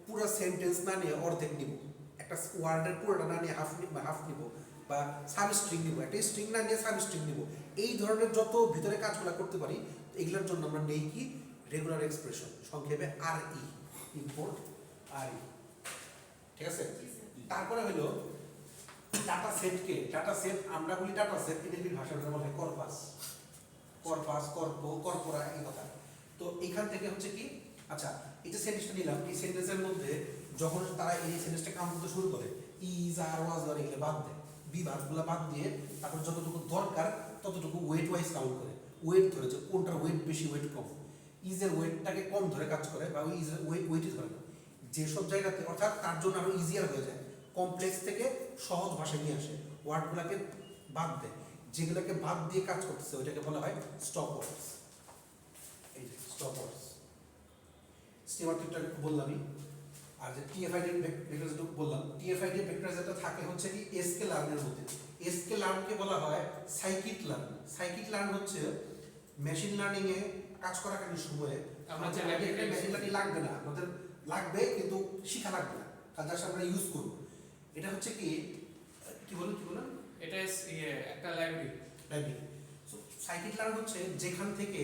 পুরো সেন্টেন্স না নিয়ে অর্ধেক নিব একটা ওয়ার্ডের পুরোটা না নিয়ে হাফ নিব বা সাব স্ট্রিং নিব একটা স্ট্রিং না নিয়ে সাব স্ট্রিং নিব এই ধরনের যত ভিতরে কাজগুলো করতে পারি এগুলোর জন্য আমরা নেই কি রেগুলার এক্সপ্রেশন সংক্ষেপে আরই ইম্পোর্ট আরই ঠিক আছে তারপরে হলো ডাটা সেট আমরা বলি ডাটা সেট এনএলপির ভাষায় বলা হয় কর্পাস কর্পোরা এই কথা তো এখান থেকে হচ্ছে কি আচ্ছা এই যে সেন্টেন্সটা নিলাম এই সেন্টেন্সের মধ্যে যখন তারা এই সেন্টেন্সটা কাউন্ট করতে শুরু করে ইজ আর ওয়াজ আর এগুলো বাদ দেয় বিভাগগুলো বাদ দিয়ে তারপর যতটুকু দরকার ততটুকু ওয়েট ওয়াইজ কাউন্ট করে ওয়েট ধরে যে কোনটার ওয়েট বেশি ওয়েট কম ইজের ওয়েটটাকে কম ধরে কাজ করে বা ইজের ওয়েটই ধরে না যেসব জায়গাতে অর্থাৎ তার জন্য আরো ইজিয়ার হয়ে যায় কমপ্লেক্স থেকে সহজ ভাষায় নিয়ে আসে ওয়ার্ডগুলোকে বাদ দেয় যেগুলোকে বাদ দিয়ে কাজ করতেছে ওইটাকে বলা হয় স্টপ ওয়ার্ডস স্টপার্স স্টিমার টিপটা বললামই। আর যে টিএফআইডি ভেক্টর যেটা বললাম, টিএফআইডি ভেক্টর যেটা থাকে হচ্ছে কি এসকে লার্নের মধ্যে। এসকে লার্নকে বলা হয় সাইকিট লার্ন। সাইকিট লার্ন হচ্ছে মেশিন লার্নিং এ কাজ করাকালীন সময়ে আমরা আমাদের যে মেশিন লার্নিং লাগবে না, আমাদের লাগবে কিন্তু শিখা লাগবে না, কাজ আসলে আমরা ইউজ করব। এটা হচ্ছে কি কি বলেন এটা একটা লাইব্রেরি। সো সাইকিট লার্ন হচ্ছে যেখান থেকে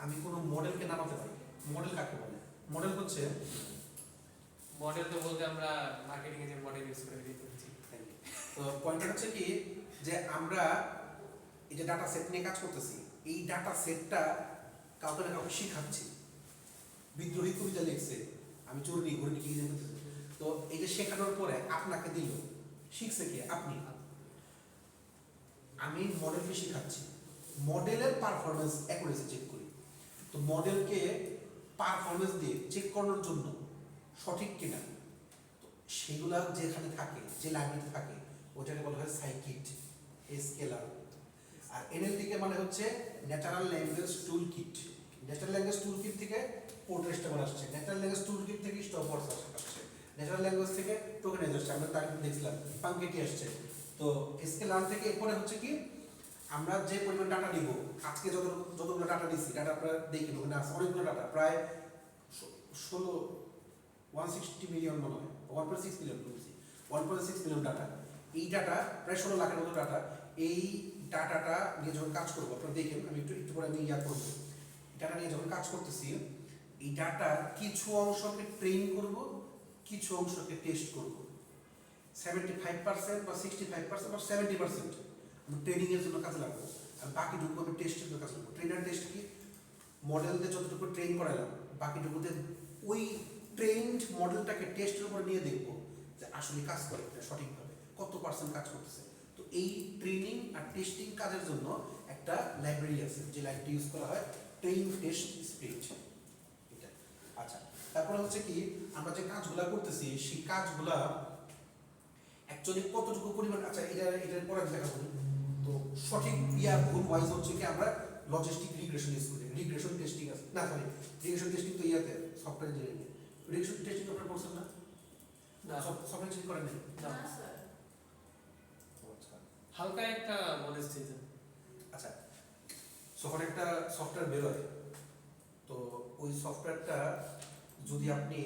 আমি কোনো মডেলকে নামাতে পারি। মডেল কাকে বলে? মডেল হচ্ছে মডেল তো বলতে আমরা মার্কেটিং এ যে মডেল ইউজ করে রেডি করছি। তো পয়েন্টটা হচ্ছে কি যে আমরা এই যে ডাটা সেট নিয়ে কাজ করতেছি, এই ডাটা সেটটা কাউকে না কাউকে শিখাচ্ছি। বিদ্রোহী কবিতা লিখছে, আমি চোরনি ঘুরনি কি জানতে। তো এই যে শেখানোর পরে আপনাকে দিল, শিখছে কে? আপনি। আমি মডেলকে শিখাচ্ছি, মডেলের পারফরমেন্স অ্যাকুরেসি চেক করি। তো মডেলকে পারফরমেন্স দিয়ে চেক করানোর জন্য সঠিক কিনা, তো সেগুলা যেখানে থাকে, যে লাইব্রেরিতে থাকে, ওটাকে বলা হয় সাইকিট এসকেলার। আর এনএলটিকে মানে হচ্ছে ন্যাচারাল ল্যাঙ্গুয়েজ টুল কিট। ন্যাচারাল ল্যাঙ্গুয়েজ টুল কিট থেকে পোর্ট্রেস্টেবল আসছে, ন্যাচারাল ল্যাঙ্গুয়েজ টুল কিট থেকে স্টপওয়ার্ডস আসছে, ন্যাচারাল ল্যাঙ্গুয়েজ থেকে টোকেনাইজ আসছে, আমরা তার দেখছিলাম পাঙ্কেটি আসছে। তো এসকেলার থেকে এরপরে হচ্ছে কি আমরা যে পরিমাণ ডাটা নিব, আজকে যতগুলো ডাটা নিচ্ছি, ডাটা আপনারা দেখি ওখানে আছে অনেকগুলো ডাটা, প্রায় 160 মিলিয়ন মনে হয়, 1.6 মিলিয়ন বলছি, 1.6 মিলিয়ন ডাটা। এই ডাটা প্রায় 16 লাখের মতো ডাটা। এই ডাটাটা নিয়ে যখন কাজ করবো, আপনারা দেখেন, আমি একটু পরে আমি করবো, ডাটা নিয়ে যখন কাজ করতেছি, এই ডাটার কিছু অংশকে ট্রেন করব, কিছু অংশকে টেস্ট করব। 75% বা 65% বা 70% আমি ট্রেনিং এর জন্য কাজে লাগবো, আর বাকিটুকু আমি টেস্টের জন্য কাজ করবো। ট্রেনার টেস্ট কি? মডেলদের যতটুকু ট্রেন করালাম, বাকিটুকুতে ওই ট্রেন্ড মডেলটাকে টেস্টের উপর নিয়ে দেখবো যে আসলে কাজ করে সঠিকভাবে, কত পার্সেন্ট কাজ করতেছে। তো এই ট্রেনিং আর টেস্টিং কাজের জন্য একটা লাইব্রেরি আছে, যে লাইব্রেরি ইউজ করা হয় ট্রেন টেস্ট স্প্রিট। এটা আচ্ছা, তারপরে হচ্ছে কি আমরা যে কাজগুলা করতেছি, সেই কাজগুলা অ্যাকচুয়ালি কতটুকু পরিমাণ, আচ্ছা এটার পরে দেখা করি। তো সঠিক ভুল ওয়াইজ হচ্ছে কি আমরা লজিস্টিক রিগ্রেশন ইউজ করি। রিগ্রেশন টেস্টিং আছে না, সরি রিগ্রেশন টেস্টিং তো ইয়াতে সফটওয়্যার ইঞ্জিনিয়ারিং। রিগ্রেশন টেস্টিং আপনারা করছেন না? সফটওয়্যার ইঞ্জিনিয়ারিং করেন নাই? না স্যার। হালকা একটা নলেজ দিয়েছেন। আচ্ছা, যখন একটা সফটওয়্যার বেরোয়, তো ওই সফটওয়্যারটা যদি আপনি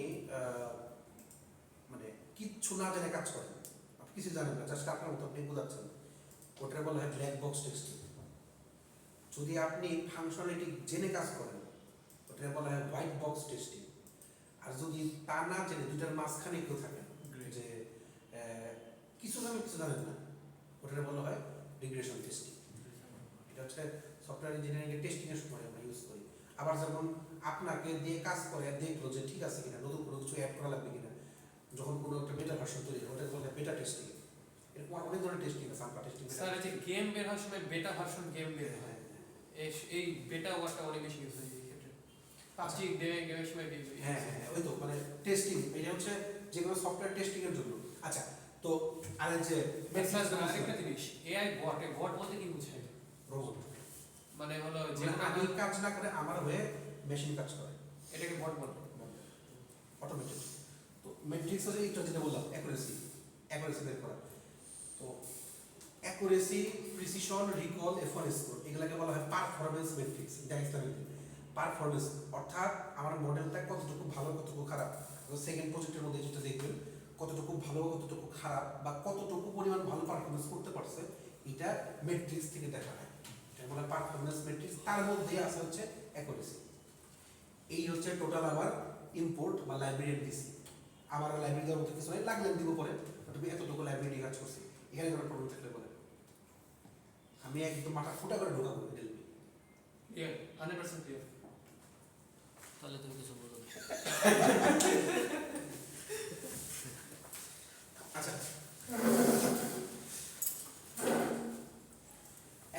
মানে কিচ্ছু না জেনে কাজ করেন, আপনি কিছু জানেন না, জাস্ট আপনার মতো আপনি বোঝাচ্ছেন, ওটা বলা হয় ব্ল্যাক বক্স টেস্টিং। যদি আপনি ফাংশনালিটি জেনে কাজ করেন, ওটা বলা হয় হোয়াইট বক্স টেস্টিং। আর যদি তা না জেনে দুটার মাঝখানে কেউ থাকেন, যে কিছু জানেন কিছু জানেন না, ওটা বলা হয় রিগ্রেশন টেস্টিং। এটা হচ্ছে সফটওয়্যার ইঞ্জিনিয়ারিং এর টেস্টিং এর সময় আমরা ইউজ করি। আবার যখন আপনাকে দিয়ে কাজ করে দেখলো যে ঠিক আছে কিনা, নতুন কোনো কিছু অ্যাড করা লাগবে কিনা, যখন কোনো একটা বেটা ভার্সন তৈরি হয়, ওটা বলা হয় বেটা টেস্টিং। এরকম অনেক ধরনের টেস্টিং আছে, আমরা টেস্টিং। স্যার এই যে গেম বের হওয়ার সময় বেটা ভার্সন গেম বের হয়, এই বেটা ওয়ার্ডটা অনেক বেশি ইউজ হয় এই ক্ষেত্রে। পাবজি গেমের সময় হ্যাঁ, ওই তো মানে টেস্টিং, এটা হচ্ছে যে কোনো সফটওয়্যার টেস্টিং এর জন্য। আচ্ছা, তো আর যে আরেকটা জিনিস, এআই বট, বট বলতে কি বোঝায়? রোবট, মানে হলো যে মানে আমি কাজ না করে আমার হয়ে মেশিন কাজ করে, এটাকে বট বলে, অটোমেটেড। তো ম্যাট্রিক্স হচ্ছে এইটা যেটা বললাম, অ্যাকুরেসি বের করা। তো অ্যাকুরেসি, প্রিসিশন, রিকল, এফোন স্কোর, এগুলোকে বলা হয় পারফরমেন্স ম্যাট্রিক্স। পারফরমেন্স অর্থাৎ আমার মডেলটা কতটুকু ভালো কতটুকু খারাপ, সেকেন্ড প্রজেক্টের মধ্যে যেটা দেখবেন, কতটুকু ভালো কতটুকু খারাপ বা কতটুকু পরিমাণ ভালো পারফরমেন্স করতে পারছে, এটা ম্যাট্রিক্স থেকে দেখা হয়। এটা বলা পারফরমেন্স ম্যাট্রিক্স। তার মধ্যে আছে হচ্ছে অ্যাকুরেসি। এই হচ্ছে টোটাল আমার ইম্পোর্ট বা লাইব্রেরি দিছি। আমার লাইব্রেরি দেওয়ার মতো কিছু নাই, লাগলে দিব পরে, তুমি এতটুকু লাইব্রেরি কাজ করছি, এখানে কোনো প্রবলেম থাকলে বলে আমি একদম মাথা ফুটা করে ঢোকাবো। Clear, 100% clear. তাহলে তুমি কিছু বলো। আচ্ছা,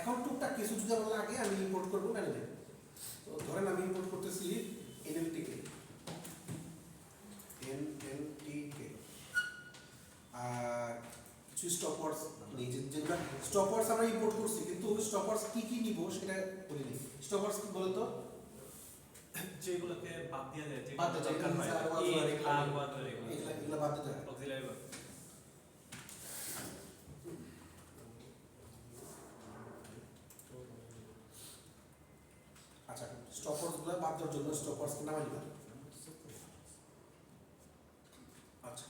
এখন টুকটাক কিছু যদি আমার লাগে আমি ইম্পোর্ট করবো প্যানেলে। তো ধরেন আমি ইম্পোর্ট করতেছি এনএলটিকে, আর কিছু স্টপওয়ার্ডস নেই, যেগুলো স্টপওয়ার্ডস আমরা ইম্পোর্ট করছি, কিন্তু স্টপওয়ার্ডস কি নিব সেটা বলিনি। স্টপওয়ার্ডস কি বলতো? যেগুলোকে বাদ দেওয়া যায় বাদ দেওয়া যায়, দরকার হয় insert, এই auxiliary, আর ওয়ার্ড এগুলো এগুলা বাদ দিতে হয়। অক্সিলারি ভার্ব আচ্ছা স্টপার্স গুলো বাদ দেওয়ার জন্য স্টপার্স কে নামাই দিলাম। আচ্ছা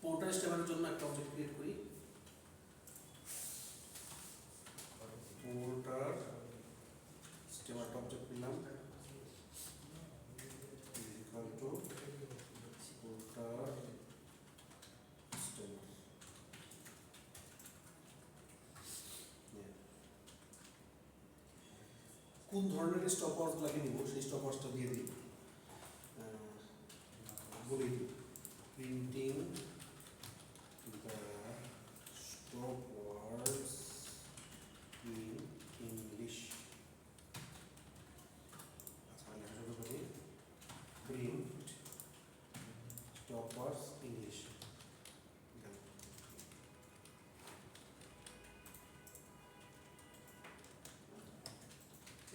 পোর্টার স্টেমারের জন্য একটা অবজেক্ট ক্রিয়েট করি। পোর্টার স্টেমার অবজেক্ট নিলাম ইকুয়াল টু পোর্টার স্টেমার। কোন ধরনের স্টপার্স গুলোকে নিব সেই স্টপার্সটা দিয়ে দিই। বলি প্রিন্টিং দ্য স্টপওয়ার্ডস ইন ইংলিশ। আচ্ছা আমি শুরু করি প্রিন্ট স্টপওয়ার্ডস ইংলিশ।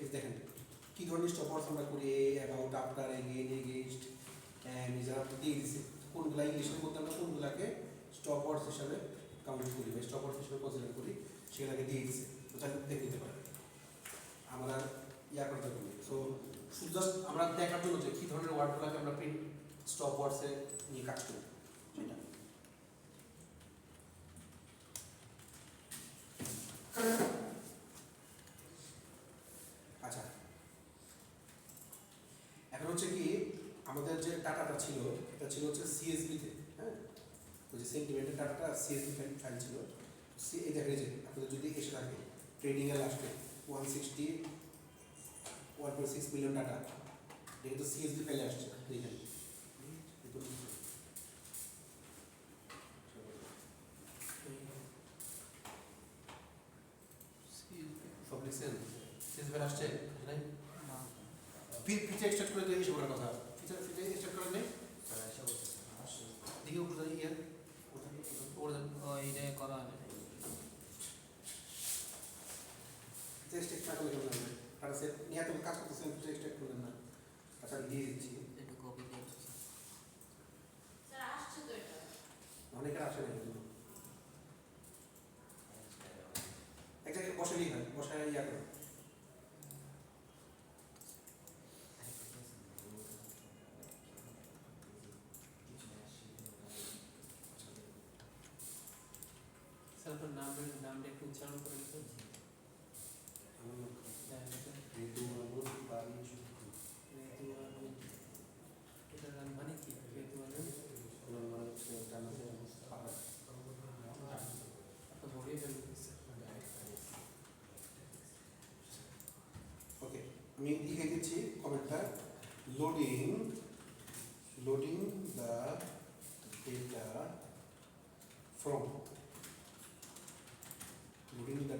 এই দেখেন কি ধরনের স্টপওয়ার্ডস আমরা করি, অ্যাবাউট, আফটার, এগেইন, এগেইনস্ট, যারা দিয়ে দিছে কোনগুলা ইংলিশের মধ্যে আমরা কোনগুলাকে স্টপওয়ার্ডস হিসাবে কাউন্ট করি বা স্টপওয়ার্ডস হিসাবে কনসিডার করি সেগুলাকে দিয়ে দিছে। তো চাইলে দেখে নিতে পারেন, আমরা ইয়া করতে পারি। সো শুধু জাস্ট আমরা দেখার জন্য যে কী ধরনের ওয়ার্ডগুলোকে আমরা প্রিন্ট স্টপওয়ার্ডসে নিয়ে কাজ করি সেটা। আচ্ছা এখন হচ্ছে কি আমাদের যে ডাটাটা ছিল এটা ছিল হচ্ছে সিএসভিতে, হ্যাঁ ওই যে সেন্টিমেন্টের ডাটাটা সিএসভি ফাইল ছিল। এই দেখেন যে আপনাদের যদি এসে থাকে ট্রেডিংয়ে লাস্টে 1.6 মিলিয়ন ডাটা, এটা কিন্তু সিএসভি ফাইলে আসছে। দেখেন সব লিখছেন সিএসভি ফাইল আসছে নাই? ফিচার এক্সট্রাক্ট করে দিয়ে এসে বলার কথা, ফিচার এক্সট্রাক্ট করে নেই দিকে উপরে ইয়ে এইটা করা হয় না। এক্সট্রাক্ট না করলে কেমন হবে? কারণ সে নিয়ে তো কাজ করতেছেন, ফিচার এক্সট্রাক্ট করলেন না। আচ্ছা আমি দিয়ে দিচ্ছি, একটু কপি দিয়ে স্যার আসছে তো এটা। অনেকের আসে না কিন্তু এক জায়গায় বসে নিয়ে হয়, বসায় ইয়া করো। স্যার আপনার নামটা একটু উচ্চারণ করে দিতে। এটার মানে কি? আপনার বড়িয়ে ফেলবে স্যার। ওকে আমি লিখে দিচ্ছি কমেন্টটা, loading the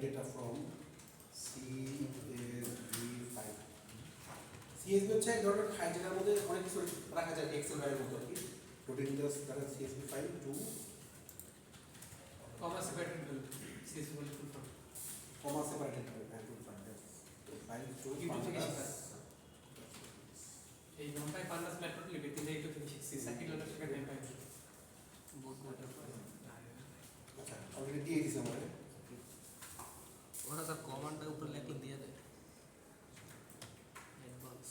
data from CSV file. CSV হচ্ছে এক ধরনের ফাইল যেটার মধ্যে অনেক কিছু রাখা যায়, এক্সেল ফাইলের মতো আর কি। Loading the CSV file to comma separated CSV বলে full form. Comma separated file to YouTube থেকে শেখা। এই নাম্পাই পান্ডাস ম্যাট্রিক লিখে তিনি একটু থেকে শিখছি সাকিল ওটা শেখা টাইম পাই। আচ্ছা অলরেডি দিয়ে দিয়েছে আমাদের। ওরা তার কমান্ডটা উপরে লেখলে দিয়ে দেয় অ্যাডভান্স।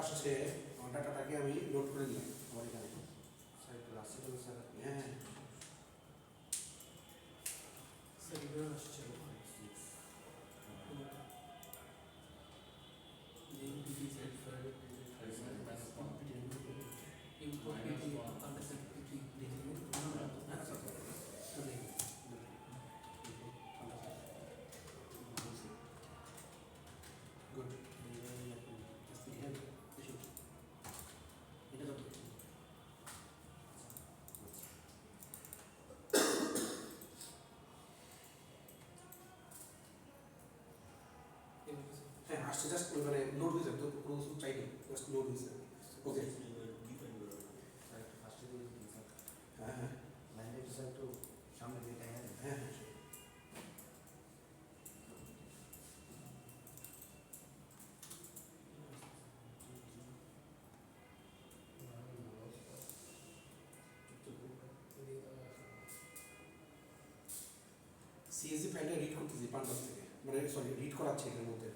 আসছে আমার ডাটাটাকে আমি লোড করে দিলাম আমার এখানে হ্যাঁ স্যার এগুলো আসছে import pdf underscore গুড এটা তো হ্যাঁ আসছে জাস্ট মানে লোড হয়েছে তো কোনো কিছু চাইনি জাস্ট লোড হয়েছে ওকে হ্যাঁ হ্যাঁ হ্যাঁ হ্যাঁ সিএসভি ফাইলটা রিড করতেছি পান্ডাস থেকে মানে সরি রিড করাচ্ছি এটার মধ্যে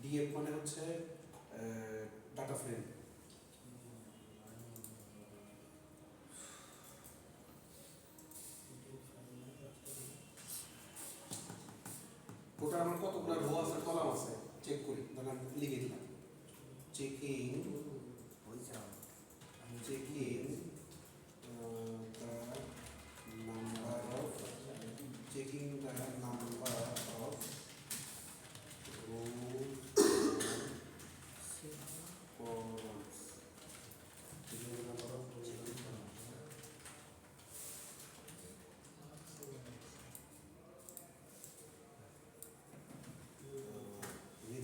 ডিএফ মানে হচ্ছে ডাটা ফ্রেম ওটা আমার কতগুলো রো আছে কলাম আছে চেক করি ধরেন লিখে দিলাম checking checking checking the number of rows columns. Checking the number of rows and columns.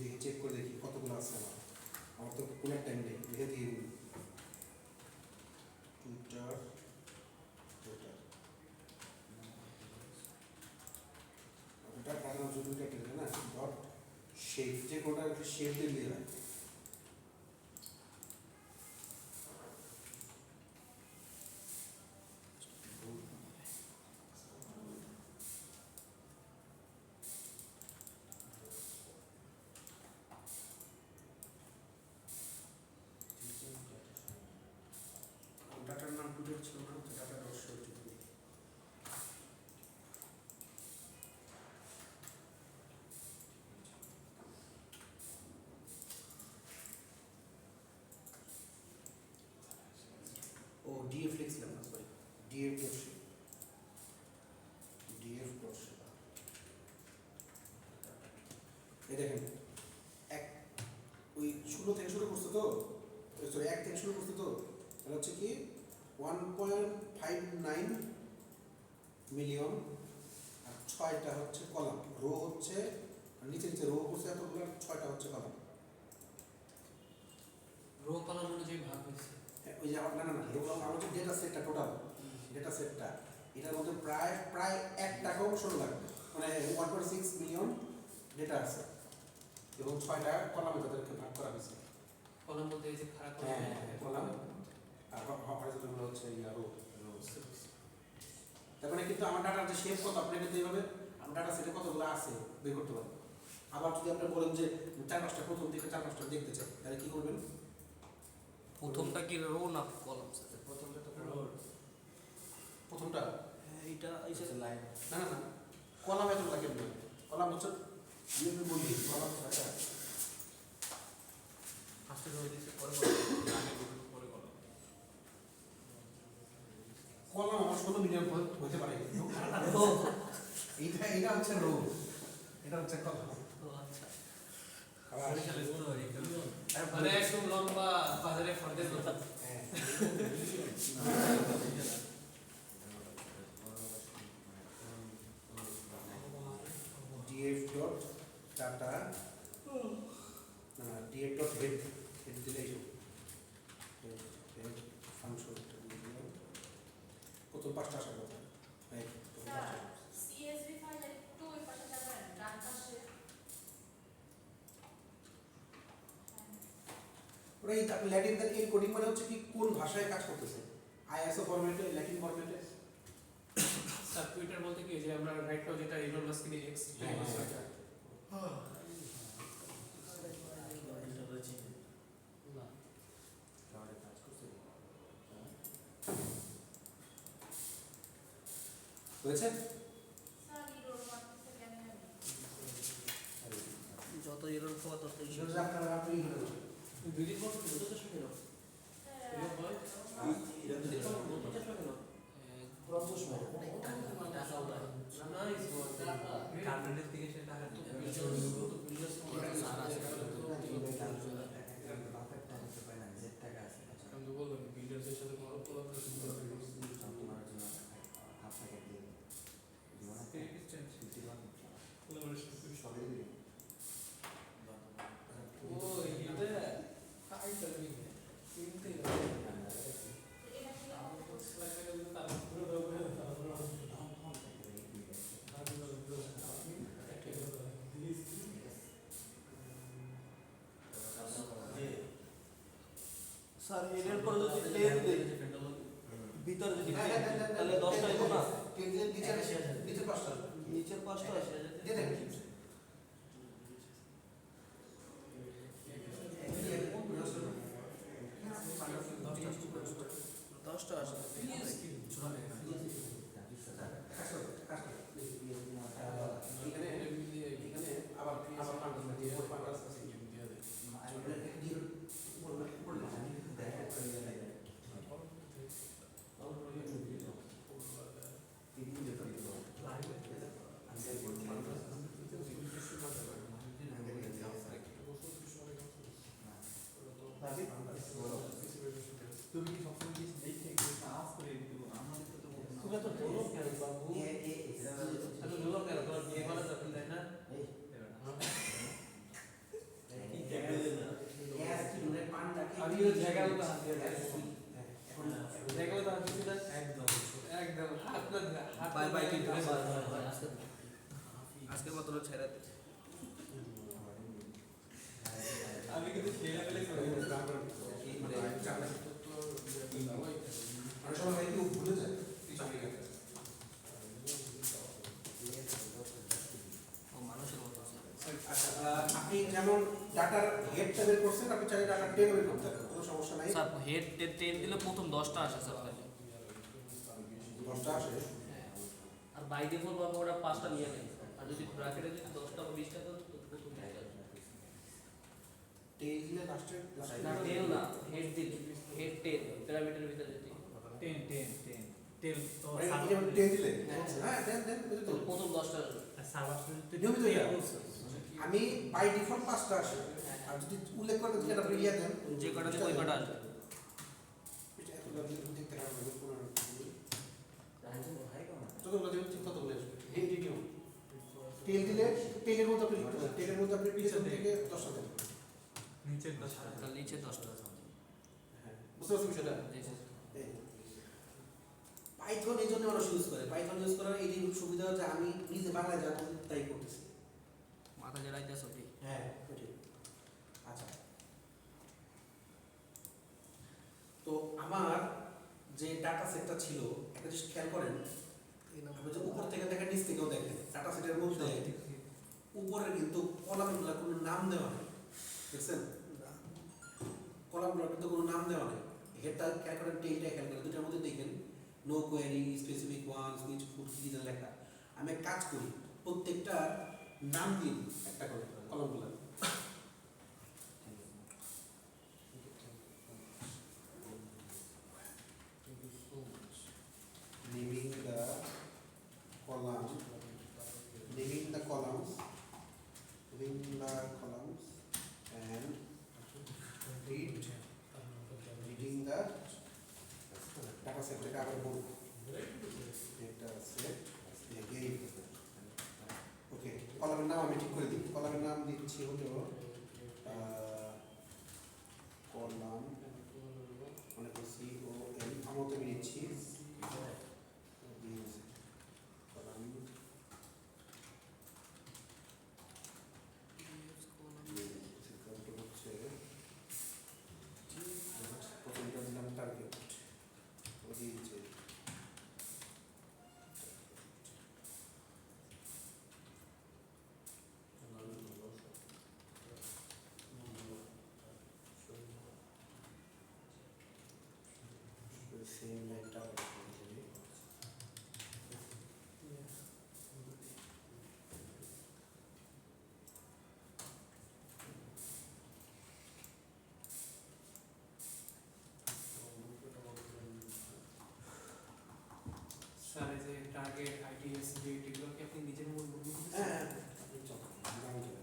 দেখি চেক করে দেখি কতগুলো আছে আমার তো কোনো টাইম নেই দেখে দিয়ে টুইটার না ডট শেপ যে কোনটা একটু শেপ দিয়ে দিয়ে রাখে ডাটার নাম টুইটার ছিল না ডাটা ডট শেপ ও ডিএফ লিখছিলাম না sorry DF dot shape DF dot shape এই দেখেন এক ওই 0 থেকে শুরু করছে তো সরি 1 থেকে শুরু করছে তো তাহলে হচ্ছে কি 1.59 মিলিয়ন আর 6টা হচ্ছে কলাম রো হচ্ছে নিচে নিচে রো করছে এতগুলো 6টা হচ্ছে কলাম রো কলাম অনুযায়ী ভাগ হয়েছে ওই যে না না না রো কলাম আমার হচ্ছে ডেটা সেটটা টোটাল ডেটা সেটটা এটার মধ্যে প্রায় প্রায় 1 টাকাও শুরু লাগবে মানে 1.6 মিলিয়ন ডেটা আছে এবং 6টা কলামে তাদেরকে ভাগ করা হয়েছে কলাম বলতে এই যে খারাপ কলাম আর হরিজন্টাল হচ্ছে রো তার মানে কিন্তু আমার ডাটার যে শেপ কত আপনি কিন্তু এইভাবে আমার ডাটা সেটে কতগুলো আছে বের করতে পারবেন আবার যদি আপনি বলেন যে 4-5টা প্রথম থেকে 4-5টা দেখতে চাই তাহলে কি করবেন প্রথমটা কি রো না কলাম স্যার প্রথমটা এইটা লাইন না না না কলাম এতগুলো কেমন কলাম হচ্ছে ইউপি বলি কলাম ছয়টা ফার্স্টে রো দিয়েছে পরে কলাম আমার 16 মিলিয়ন হতে পারে এইটা হচ্ছে রো এটা হচ্ছে কলাম আচ্ছা মানে একদম লম্বা বাজারে ফর্দের কথা df dot data না df dot head head দিলেই head ফাংশন প্রথম 5টা আসার কথা রাইট CSV ফাইল একটু ওই পাশে যাবেন ডান পাশে ওরা এই ল্যাটিন দ্য এনকোডিং মানে হচ্ছে কি কোন ভাষায় কাজ করতেছে আইএসও ফরম্যাটে ল্যাটিন ফরম্যাটে স্যার টুইটার বলতে কি যে আমরা রাইট নাও যেটা ইলন মাস্ক নিয়ে এক্স হয়েছে? স্যার ইরোর মারতেছে কেন জানি যত এরর পাওয়া তত ইস্যু। সেটা আপনারা আপনি করে দেবেন। দুই দিন পর তো তো শুনে নাও এরকম হয় দুদিন পর নতুন চাষ হয় না প্রচুর সময়। নাইস বল কার্পেটের থেকে সেটা টাকা নিয়ে আমি তো বললাম বিল্ডার্সের সাথে কোনো ও এটা হাই টার্নিং চিনতে এটা কি স্যার এর পরে যদি 10 দেই ভিতরে যদি তাহলে 10টা হইব না নিচের পাঁচটা নিচের 5টা আছে দিয়ে দেন। দশটা আছে এখানে এখানে আবার আবার পাঁচটা দিয়ে পাঁচটা আছে। তুমি কি সবসময় কি দেখে আওয়াজ করে দিব আমাদের তো তুমি তো বলো কেন বাবু এত বলো কেন তোমার বিয়ে করা যাবে তাই না আমিও জায়গাও তো হাত দিয়ে জায়গাও তো হাত দিয়ে একদম একদম হাত না হাত বাই বাই কিন্তু আজকের মতো ছেড়ে দে আমি কিন্তু খেলা ফেলে করে আর সবাই কেউ ভুলে যায় ও মানুষের মতো আচ্ছা আপনি যেমন ডাটার হেডটা বের করছেন আপনি চাইলে ডাটার টেল বের করতে পারেন কোনো সমস্যা নাই। স্যার হেড 10 দিলে প্রথম 10টা আসে স্যার তাহলে 10টা আসে আর বাই ডিফল্ট ভাবে ওরা 5টা নিয়ে নেয় আর যদি ব্র্যাকেটে যদি 10টা বা 20টা দেন তো প্রথম 10টা টেল দিলে লাস্টে না টেল না হেড দিন হেড 10 প্যারামিটারের ভিতরে যদি 10 তেল তো টেল দিলে হ্যাঁ দেন দেন বুঝতে তো তো প্রথম 10টা সার্ভার নিয়মিত ইয়া আমি বাই ডিফল্ট 5টা আসে আর যদি উল্লেখ করে দিলে আপনি ইয়া দেন যে কটা দিয়ে ওই কটা আসবে এতগুলো যদি দেখতে পারবেন যতগুলো দেবেন ঠিক ততগুলো আসবে টেল দিলে টেলের মধ্যে আপনি লিখতে পারেন টেলের মধ্যে আপনি পিছন থেকে 10টা দেন নিচে 10 তাহলে নিচে 10টা বুঝতে পারছেন বিষয়টা পাইথন এই জন্য মানুষ ইউজ করে পাইথন ইউজ করার এই যে সুবিধা হচ্ছে আমি নিজে বাংলায় যা বলি তাই করতেছি মাথা জড়াইতেছ কি হ্যাঁ ঠিক আচ্ছা তো আমার যে ডাটা সেটটা ছিল একটা জিনিস খেয়াল করেন আপনি যে উপর থেকে দেখেন নিচ থেকেও দেখেন ডাটা সেটের মধ্যে উপরের কিন্তু কলামগুলো কোনো নাম দেওয়া নেই দেখছেন কলামগুলো কিন্তু কোনো নাম দেওয়া নেই হেডটা খেয়াল করেন টেলটা খেয়াল করেন দুটার মধ্যে দেখেন no query specific one switch food কি লেখা আমি এক কাজ করি প্রত্যেকটা নাম দিন একটা করে কলমগুলো naming the column naming the columns and reading the data set থেকে আবার বলব data set again ওকে কলামের নাম আমি ঠিক করে দিই কলামের নাম দিচ্ছি হলো কলাম মনে করছি ও এল আমতে নিচ্ছি কলাম হচ্ছে প্রথমটা দিলাম টার্গেট ও দিয়েছে সেম লাইনটা টার্গেট আইটিএস ডেট এগুলো কি আপনি নিজের মূল বুদ্ধি হ্যাঁ চল আমি চল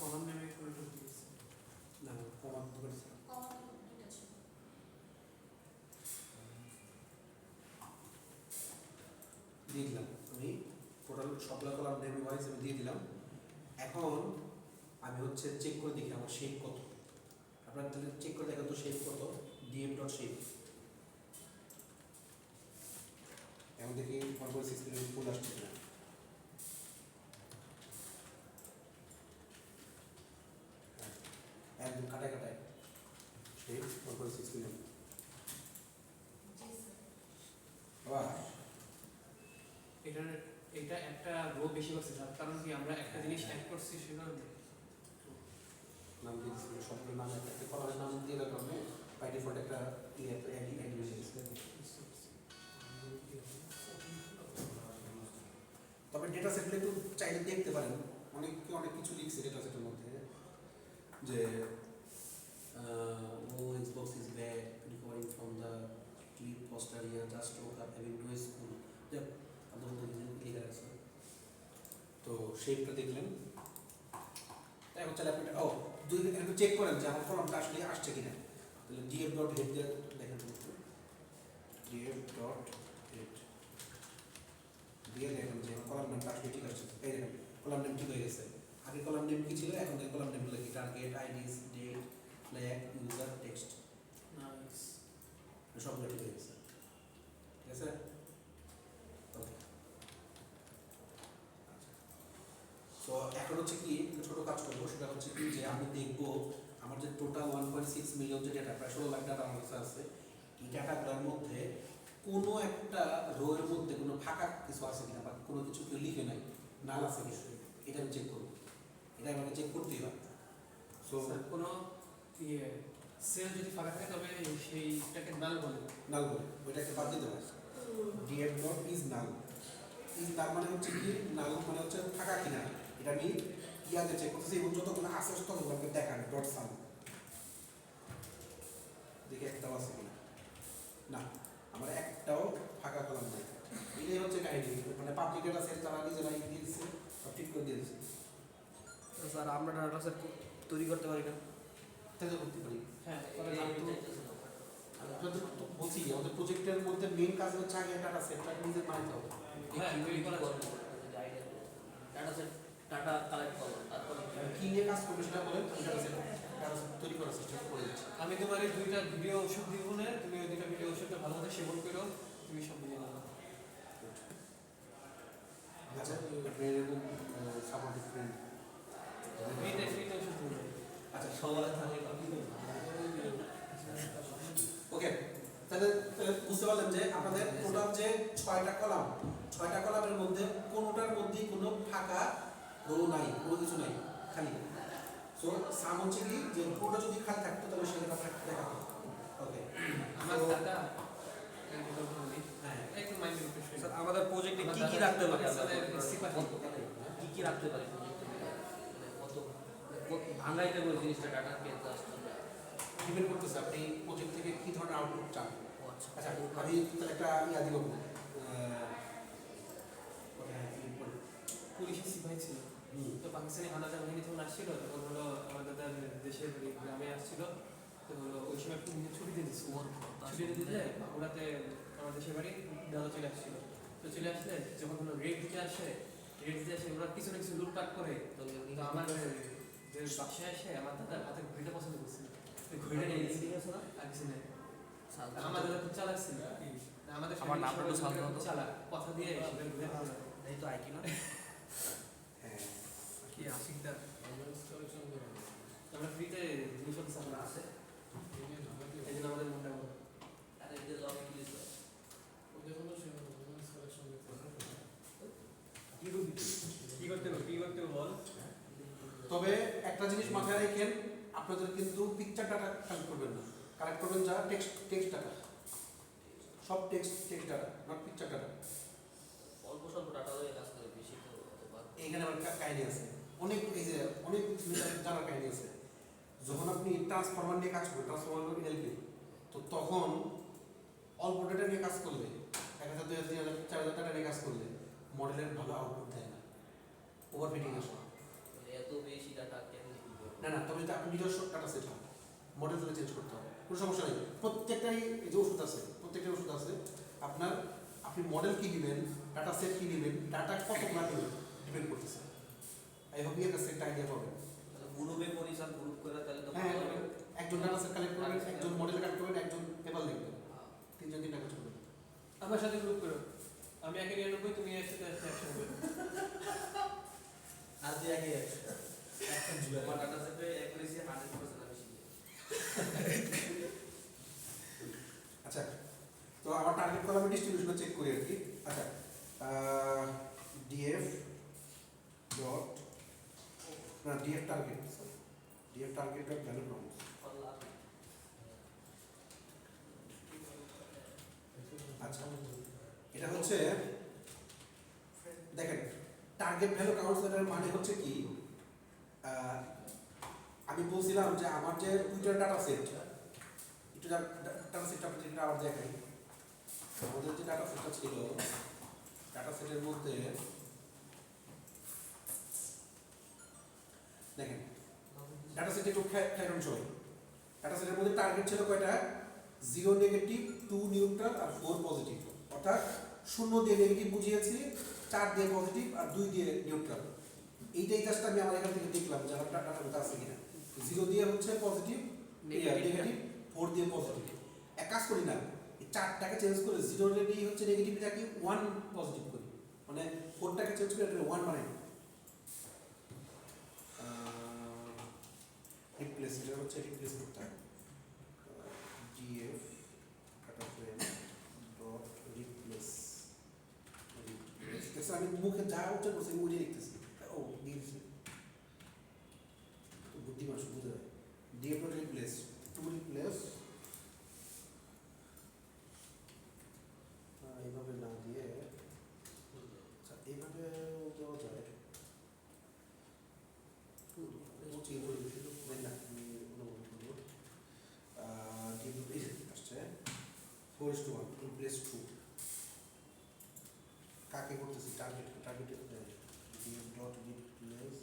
কলম নেমে করে ঢুকে গেছে। না কমা করেছি কমন দুটো ছিল। দিয়ে দিলাম আমি টোটাল সবগুলো কলাম নেম ওয়াইজ আমি দিয়ে দিলাম। এখন আমি হচ্ছে চেক করে দেখি আমার শেপ কত। আপনারা তাহলে চেক করে দেখেন তো শেপ কত, dm ডট শেপ। এখন দেখি 1.6 মিলিয়ন ফুল আসছে কিনা। একদম কাটায় কাটায় শেপ 1.6 মিলিয়ন। জি স্যার। আবার এটা একটা রো বেশি করছে যার কারণ কি আমরা একটা জিনিস অ্যাড করছি সেটা নাম দিয়ে দিচ্ছি সবগুলো নাম একটা কলামের নাম দিয়ে রাখলাম বাই ডিফল্ট একটা তবে ডেটা সেটগুলো একটু চাইলে দেখতে পারেন। অনেকে অনেক কিছু লিখছে ডেটা সেটের মধ্যে যে no Xbox is back recovering from the clip পোস্টারিয়া just woke up having no school যে আপনার লিখে রাখছে। তো শেপটা দেখলেন এখন চলে আপনি দুই দিন একটু চেক করেন যে আমার কলমটা আসলে আসছে কিনা। তাহলে df ডট হেড দিয়ে দেখেন df ডট হেড দিয়ে দেখেন যে কলাম নামটা আসলে ঠিক আছে। এই দেখেন কলাম নেম ঠিক হয়ে গেছে। আগে কলাম নেম কি ছিল, এখন এই কলাম নেমগুলো কি target IDs date flag user text nice. সবগুলো ঠিক হয়ে গেছে। ঠিক আছে ওকে। তো এখন হচ্ছে কি একটা ছোট কাজ করবো, সেটা হচ্ছে কি যে আমি দেখবো আমার যে টোটাল 1.6 মিলিয়ন যে ডেটা প্রায় 16 লাখ ডাটা আমার কাছে আছে, এই ডাটাগুলোর মধ্যে কোনো একটা রো এর মধ্যে কোনো ফাঁকা কিছু আছে কিনা বা কোনো কিছু কেউ লিখে নাই নাল আছে কিছু, এটা আমি চেক করবো। এটা আমাকে চেক করতেই হবে। সো কোনো ইয়ে সেল যদি ফাঁকা থাকে তবে সেইটাকে নাল বলে। নাল বলে ওইটাকে বাদ দিতে হবে। df dot is null. Is null মানে হচ্ছে কি, নাল মানে হচ্ছে ফাঁকা কিনা। এটা আমি ইয়াতে চেক করতেছি এবং যতগুলো আছে ততগুলো আমাকে দেখান ডট সাম দেখি একটাও আছে কিনা। না আমার একটাও ফাঁকা কলাম নাই। এটাই হচ্ছে কাহিনী, মানে পাবলিক ডেটা সেট তারা নিজেরা দিয়ে দিচ্ছে, সব ঠিক করে দিয়ে দিচ্ছে। স্যার আমরা ডাটা সেট তৈরি করতে পারি না। তাই তো করতে পারি। হ্যাঁ আপনাদের তো বলছি আমাদের প্রজেক্টের মধ্যে মেইন কাজ হচ্ছে আগে ডাটা সেটটা নিজে বানাতে হবে। হ্যাঁ তৈরি করা যায়। ডাটা সেট ডাটা কালেক্ট করো, তারপরে কি নিয়ে কাজ করবে সেটা বলেন, ডাটা সেট তৈরি করার চেষ্টা করে দিচ্ছি। আমি তোমার এই দুইটা ভিডিও ওষুধ দিব না, তুমি ওই দুইটা ভিডিও ওষুধটা ভালো মতো সেবন করো, তুমি সব বুঝে নেবে। আচ্ছা আপনি এরকম সাপোর্টিভ ফ্রেন্ড ফ্রিতে ওষুধ দিব। আচ্ছা সবার থাকে যে আপনাদের টোটাল যে 6টা কলাম, 6টা কলামের মধ্যে কোনোটার মধ্যেই কোনো ফাঁকা রো নাই, কোনো কিছু নাই, খালি। সো সাম হচ্ছে কি যে পুরোটা যদি খালি থাকতো তাহলে সেটা দেখাতো। ওকে, আমার দাদা হ্যাঁ একটু মাইন্ড রিফ্রেশ স্যার আমাদের প্রজেক্টে কি কি রাখতে পারি আমরা? কি কি রাখতে পারি প্রজেক্টে? কত ভাঙাইতে পারি জিনিসটা ডাটাকে জাস্ট। ডিপেন্ড করতেছে আপনি প্রজেক্ট থেকে কি ধরনের আউটপুট চান। ও আচ্ছা। আচ্ছা, আমি তাহলে একটা ইয়া দিব, পুলিশ সিপাহী ছিল, তো পাকিস্তানি হানাদার বাহিনী যখন আসছিল তখন হলো আমার দাদার দেশের গ্রামে আসছিল, তো হলো ওই সময় ছুটি দিয়ে দিচ্ছিল, ছুটি দিয়ে দিলে ওরাতে আমার দেশের বাড়ি দাদা চলে আসছিল। তো চলে আসলে যখন হলো রেড দিতে আসে, ওরা কিছু না কিছু লুটপাট করে। তো আমার যে বাসায় আসে আমার দাদার হাতে ঘড়িটা পছন্দ করছিল, ঘড়িটা নিয়ে গেছি আর কিছু নেই। আমার দাদা খুব চালাক ছিল, আমাদের আমার নামটা একটু সালমান তো। চালাক, কথা দিয়ে সেটা ঘুরে এই তো আইকি না হ্যাঁ কি আশিকটা আমরা ফ্রিতে জিনিসপত্র সাপ্লাই আছে, এই জন্য আমাদের মনটা ভালো। আরে এই যে লগ ইংলিশ কি করতে বল? তবে একটা জিনিস মাথায় রাখেন, আপনাদের কিন্তু পিকচার ডাটা কালেক্ট করবেন না, কালেক্ট করবেন যা টেক্সট ডাটা, সব text data, not picture data. অল্প স্বল্প ডাটা লয়ে কাজ করে, বেশি তো অতবার। এইখানে আবার কাহিনী আছে অনেক, এই যে অনেক জানার কাহিনী আছে। যখন আপনি ট্রান্সফরমার নিয়ে কাজ করবেন, ট্রান্সফরমার এনএলপি, তো তখন অল্প ডাটা নিয়ে কাজ করলে 1000, 2000, 3000, 4000 ডাটা নিয়ে কাজ করলে মডেলের ভালো আউটপুট দেয় না, ওভারফিটিং আসে। এত বেশি ডাটা কেমনে কি করব? না তবে যদি আপনি নিজস্ব ডাটা সেট হয়, মডেল তাহলে চেঞ্জ করতে হবে, কোনো সমস্যা নেই। প্রত্যেকটাই এই যে ওষুধ আছে, প্রত্যেকটা ওষুধ আছে আপনার, আপনি মডেল কি নেবেন, ডাটা সেট কি নেবেন, ডাটা কতগুলো নেবেন ডিপেন্ড করতেছে। এই হোক এর কাছে একটা আইডিয়া পাবেন। গ্রুপে পরিচাল গ্রুপ করে তাহলে তো হ্যাঁ, ভালো হবে। একজন ডাটা সেট কালেক্ট করবেন, একজন মডেল কালেক্ট করবেন, একজন পেপার লিখবেন, তিনজন তিনটা কাজ করবেন। আমার সাথে গ্রুপ করো, আমি 199, তুমি এর সাথে 100। আর যে আগে এখন জুলাই আমার ডাটা সেটে অ্যাকুরেসি 100% আমি শিখি। আচ্ছা, তো আমার টার্গেট কলামে ডিস্ট্রিবিউশন চেক করি আর কি। আচ্ছা, ডিএফ ডট না DF target, sorry DF target dot value count. আচ্ছা, এটা হচ্ছে দেখেন টার্গেট ভ্যালু কাউন্টস, এর মানে হচ্ছে কি, আমি বলছিলাম যে আমার যে টুইটার ডাটা সেট, একটু ডাটা সেটটা আপনাদের আবার দেখাই। আমাদের যে ডাটা সেটটা ছিল, ডাটা সেটের মধ্যে দেখেন ডাটা সেটে একটু খেয়াল সবাই। ডাটা সেটের মধ্যে টার্গেট ছিল কয়টা, 0 নেগেটিভ, 2 নিউট্রাল আর 4 পজিটিভ, অর্থাৎ 0 দিয়ে নেগেটিভ বুঝিয়েছি, 4 দিয়ে পজিটিভ আর 2 দিয়ে নিউট্রাল। এইটাই জাস্ট আমি আমার এখান থেকে দেখলাম যে আমার ডাটার মধ্যে আছে কিনা। 0 দিয়ে হচ্ছে পজিটিভ, নেগেটিভ, 4 দিয়ে পজিটিভ। এক কাজ করি না, এই 4টাকে চেঞ্জ করে 0 রেডি হচ্ছে নেগেটিভটাকে 1 পজিটিভ করি, মানে 4টাকে চেঞ্জ করে 1 বানাই। রিপ্লেস, এটা হচ্ছে রিপ্লেস করতে হয়। DF data frame dot replace, replace আমি মুখে যা উচ্চারণ করছি আমি ওইটাই লিখতেছি। ও দিয়েছি, বুদ্ধিমান বুঝে যায়। DF dot replace, to replace, এইভাবে না দিয়ে আচ্ছা এইভাবে দেওয়া যায়। কাকে করতেছি, টার্গেট ডট রিপ্লেস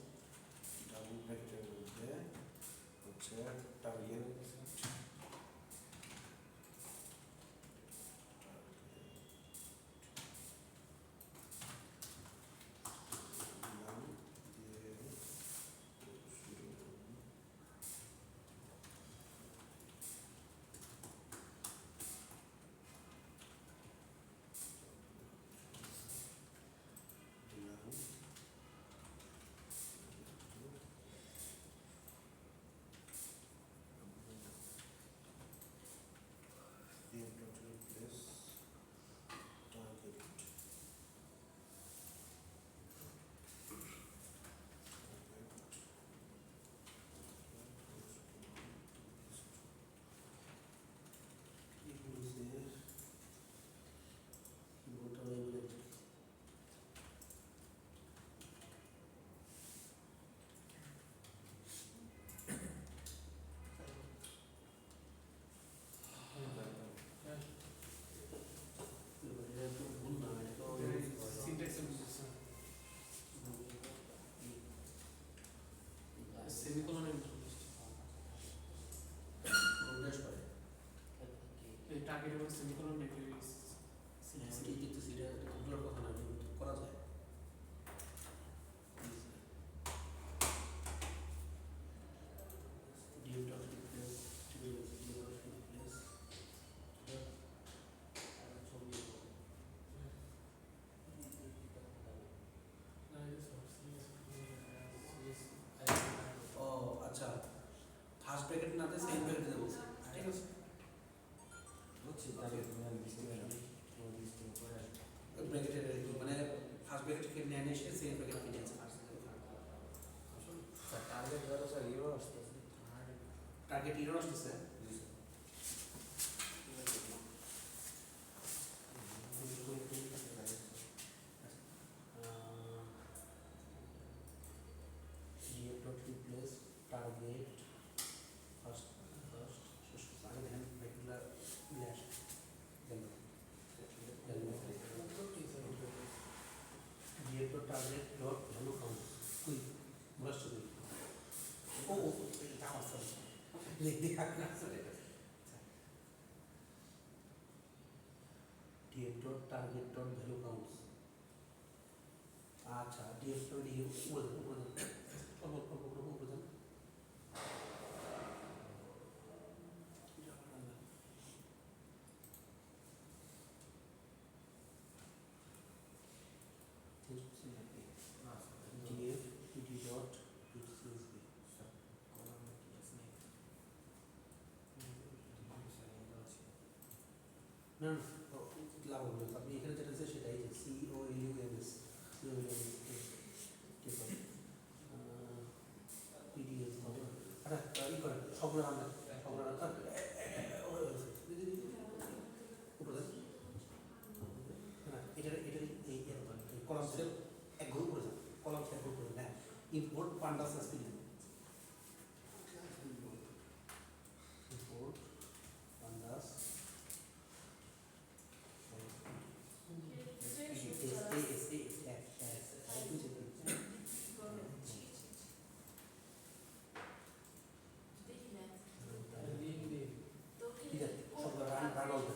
ডাবল ব্র্যাকেটের মধ্যে হচ্ছে টার্গেট সেমিকোলন নেই এই কিন্তু সেটা কমপ্লিট কথা না, কিন্তু করা যায়। DM dot replace DM dot replace ও আচ্ছা, ফার্স্ট ব্র্যাকেট না দিয়ে সেকেন্ড ব্র্যাকেট দিতে বলছে, ঠিক আছে। বুঝছি, তাহলে তুমি আমি বুঝতে পারলাম। তোমার বুঝতে পরে আসবে। ব্র্যাকেটের মানে ফার্স্ট ব্র্যাকেট কে নিয়ে এসে সেকেন্ড ব্র্যাকেট ফিরে আছে। স্যার টার্গেট ধরো স্যার ইউরো আসতেছে। টার্গেট ইরর আসতেছে। DF dot replace target first শেষ আগে দেখেন ব্র্যাকেটগুলো মিলে আসে DF dot target dot value count কুই ব্রাশ করি ও এটা আমার sorry DF dot target dot value count আচ্ছা ডিএফ ডট ডিএফ উপরে উপরে ডিএফ ডি ডট সিএসভি না লাভ হলো আপনি এখানে যেটা আছে সেটাই যে COLUMS পিডিএফ আচ্ছা ই করেন সবগুলো রান্না সবগুলো রান্না উপরে এটার এই কলাম সেল এক গ্রুপ করে যান, কলাম সেল গ্রুপ করে নেন, import pandas SP import pandas ঠিক আছে সবগুলো রান আউট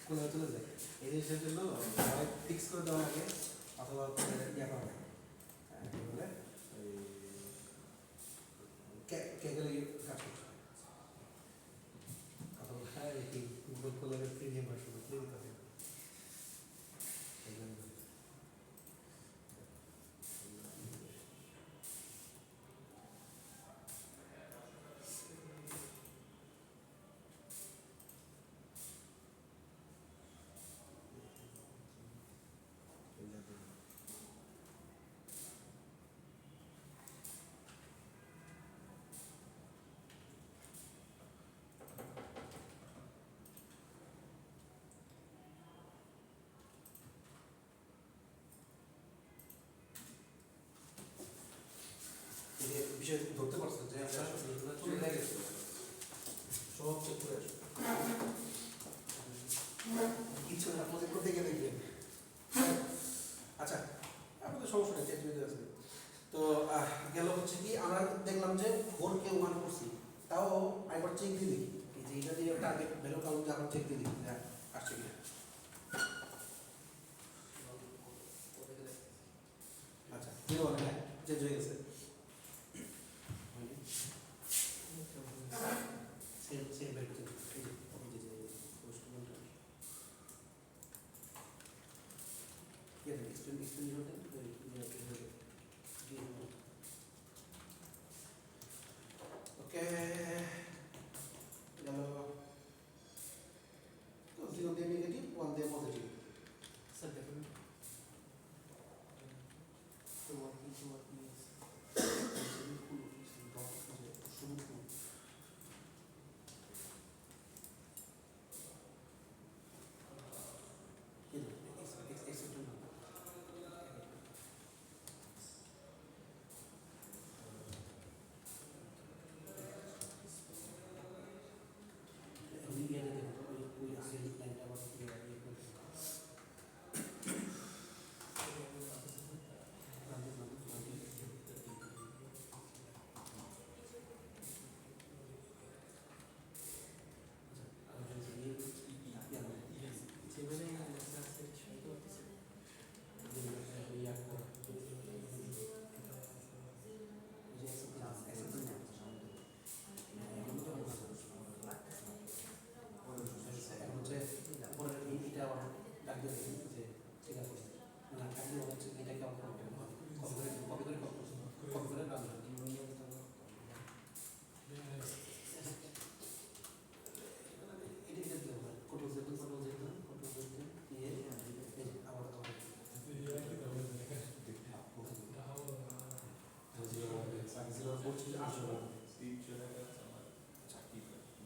স্কুলে চলে যায় এই জিনিসের জন্য ফিক্স করে দেওয়া আগে অথবা ইয়ে করা হয় কী বলে ওই ক্যাগেলে কাজ করতে হয় অথবা এই গুগল কলারের প্রিমিয়াম ভার্সন দিয়ে দিতে হবে বিষয় ধরতে পারছেন যে চলে গেছে সব চেক করে কিছু আপনাদের করতে গেলে দেখবেন আচ্ছা আপনাদের সমস্যা নেই চেক আছে তো গেল হচ্ছে কি আমরা দেখলাম যে 4 কে 1 করছি তাও আরেকবার চেক দিয়ে দেখি এই যে এটা দিয়ে টার্গেট ভ্যালু কাউন্ট আবার চেক দিয়ে দেখি হ্যাঁ আসছে কিনা 01 হ্যাঁ চেঞ্জ হয়ে গেছে সেম সেম ভ্যালু চেঞ্জ এই যে পোস্টমেন্টটা ये एक्सटेंड होता है ओके चलो तो 0 दे नेगेटिव 1 दे पॉजिटिव স্যার দেখুন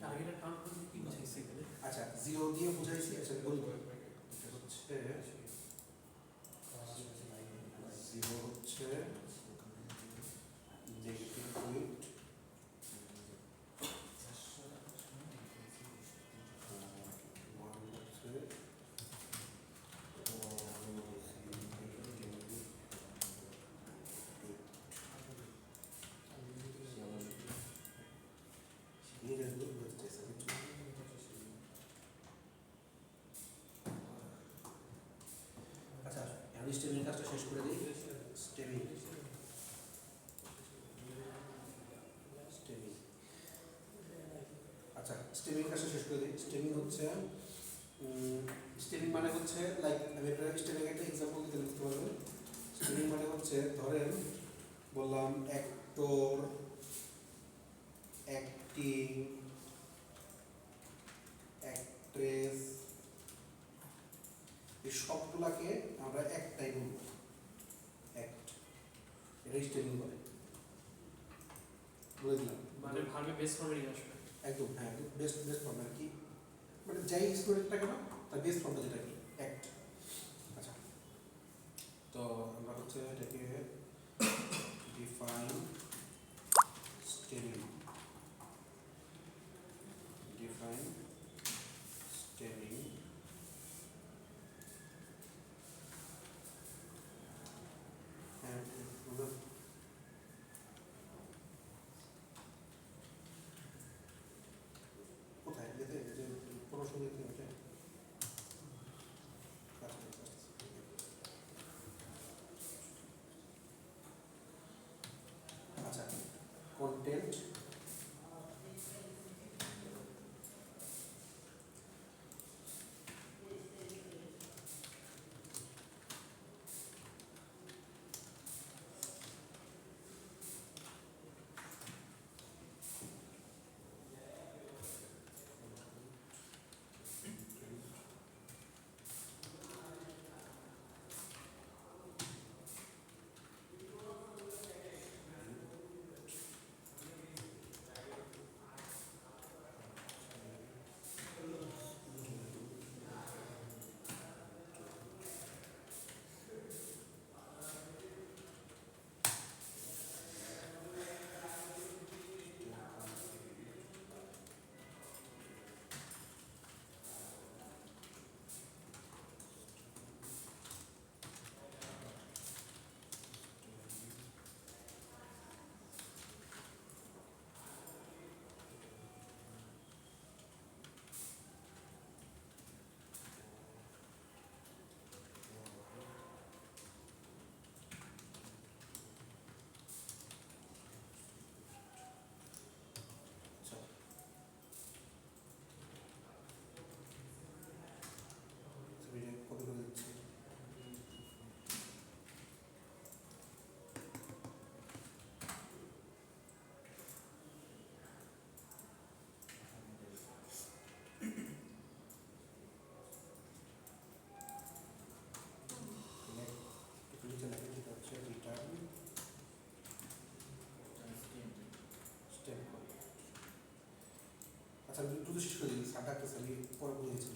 টার্গেটের কাউন্ট করতে কি বুঝাইছে এখানে আচ্ছা 0 দিয়ে বুঝাইছি আচ্ছা বলি এটা হচ্ছে 0 হচ্ছে নেগেটিভ পয়েন্ট 1 হচ্ছে আচ্ছা আমি স্টেমিং কাজটা শেষ করে দিই স্টেমিং স্টেমিং আচ্ছা স্টেমিং কাজটা শেষ করে দিই স্টেমিং হচ্ছে স্টেমিং মানে হচ্ছে লাইক আমি একটা স্টেমিং একটা এক্সাম্পল দিতে বুঝতে পারবেন স্টেমিং মানে হচ্ছে ধরেন বললাম অ্যাক্টর অ্যাক্টিং অ্যাক্ট্রেস এই সবগুলাকে আমরা একটাই বলবো অ্যাক্ট এটা স্টেমিং বলে বলে দিলাম মানে ভার্বে বেস ফর্মে নিয়ে আসবে একদম হ্যাঁ বেস্ট বেস্ট ফর্ম আর কি মানে যাই স্টুডেন্টটা কেন তার বেস্ট ফর্মটা যেটা কি অ্যাক্ট আচ্ছা তো আমরা হচ্ছে এটাকে ডিফাইন স্টেমিং ডিফাইন স্টেমিং হ্যাঁ কোথায় যেতে যে পড়াশোনা দিতে হবে আচ্ছা কন্টেন্ট আচ্ছা আমি একটু শেষ করে দিই, স্যার ডাকতেছে, আমি পরে বলে দিচ্ছি।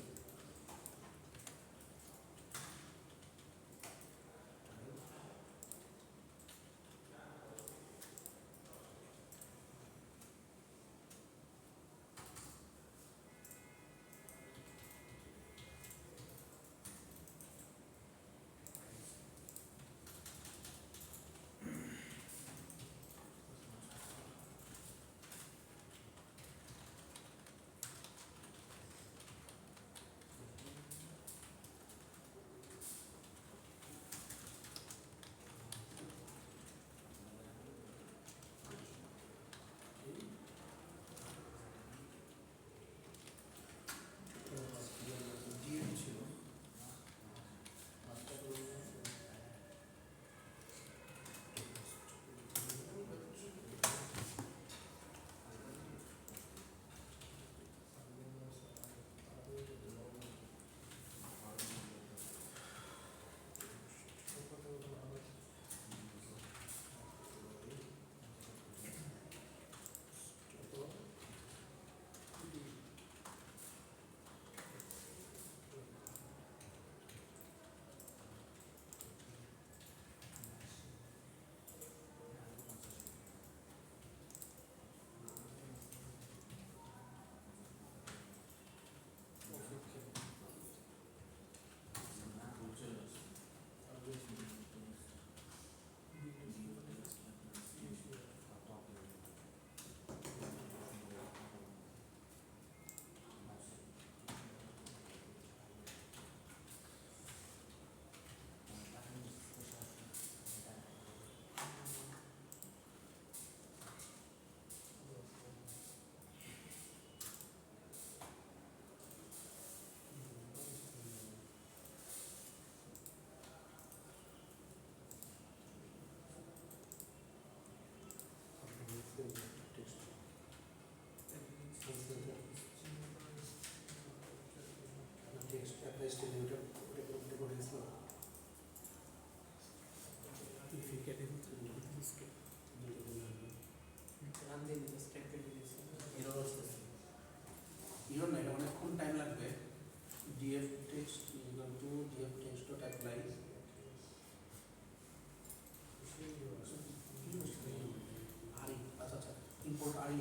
ইরর না, এটা অনেকক্ষণ টাইম লাগবে। df text equal to df text dot apply আরি, আচ্ছা আচ্ছা ইম্পোর্ট আরি,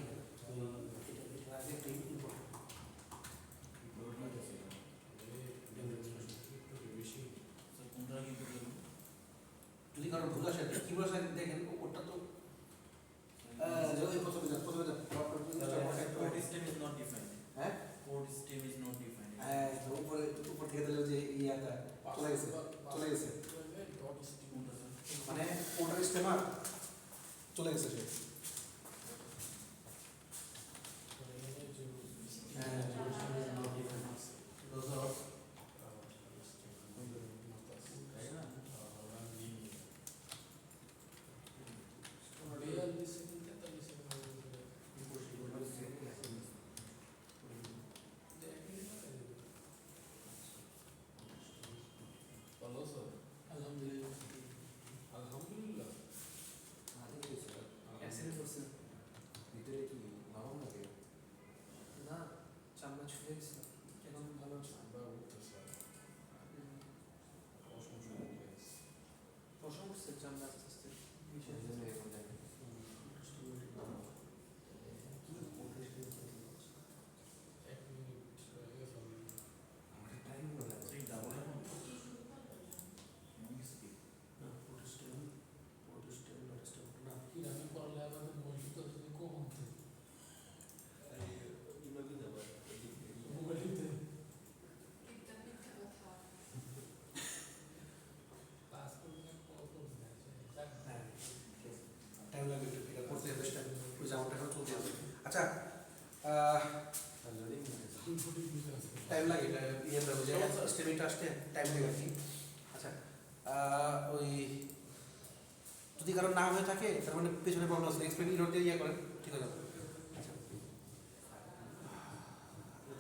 এটা আগে একটা ইম্পোর্ট যদি কারো ভুল আসে কি বলে দেখেন ওটা তো প্রথমে যান Code stem is not defined. হ্যাঁ Code stem is not defined. হ্যাঁ উপরে উপর থেকে দিলে যে ইয়াটা চলে গেছে মানে ওটার স্টেমার চলে গেছে সে। হ্যাঁ ভিতরে কি নরম লাগে? না চামড়া ছুটে গেছে, এখন ভালো আছে। পশম উঠছে চামড়া আস্তে আস্তে মিশে এই জন্য এরকম লাগে। আমাদের টাইম হলো না। টাইম লাগবে একটু, এটা করতে হবে সেটা ওই জামাটা এখন চলতে আছে। আচ্ছা টাইম লাগে, এটা ইয়ে দেবো যে স্টেমিংটা আসতে টাইম লাগে আর কি। আচ্ছা ওই যদি কারো না হয়ে থাকে তার মানে পেছনে প্রবলেম আছে, এক্সপেক্ট ইরোড দিয়ে ইয়ে করেন, ঠিক আছে। আচ্ছা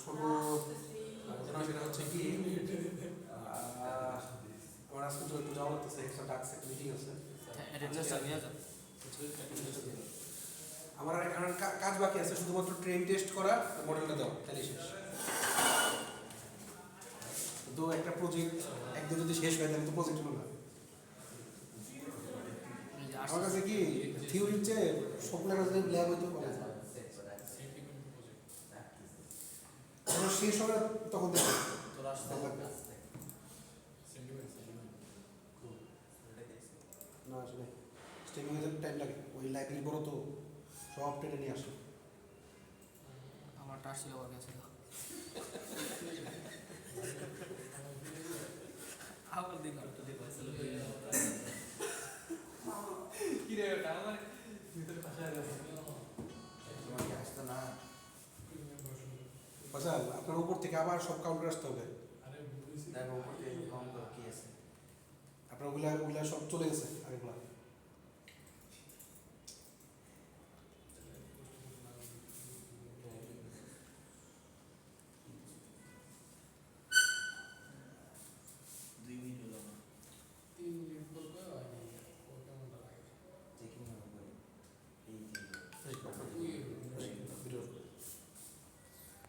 ছোট ঘটনা সেটা হচ্ছে কি আমার আজকে তো একটু যাওয়া লাগতেছে, একটা ডাকছে, মিটিং আছে। আমার আর এখন কাজ বাকি আছে, শুধুমাত্র ট্রেন টেস্ট করা, মডেলটা দাও, তাহলে শেষ। তো একটা প্রজেক্ট একদিন যদি শেষ হয় তাহলে তো প্রজেক্ট হলো না। আমার কাছে কি থিওরির চেয়ে স্বপ্নের কাছে ল্যাব হইতো কলেজ শেষ হবে তখন দেখো তোরা আসতে ভালো লাগবে। না আসলে স্টেমিং এর টাইম লাগে, ওই লাইব্রেরি বড় তো সব টেনে নিয়ে আসে। আমার টাচ ছিল ওর কাছে আমার দিন তো দেখো কি রে ওটা আমার ভিতরে ফাঁসা গেছে। তোমার কি আসতো না? ফসল আপনার উপর থেকে আবার সব কাউন্টার আসতে হবে, দেখো উপর থেকে কম করো কি আছে। আপনার ওগুলা সব চলে গেছে আরেকবার।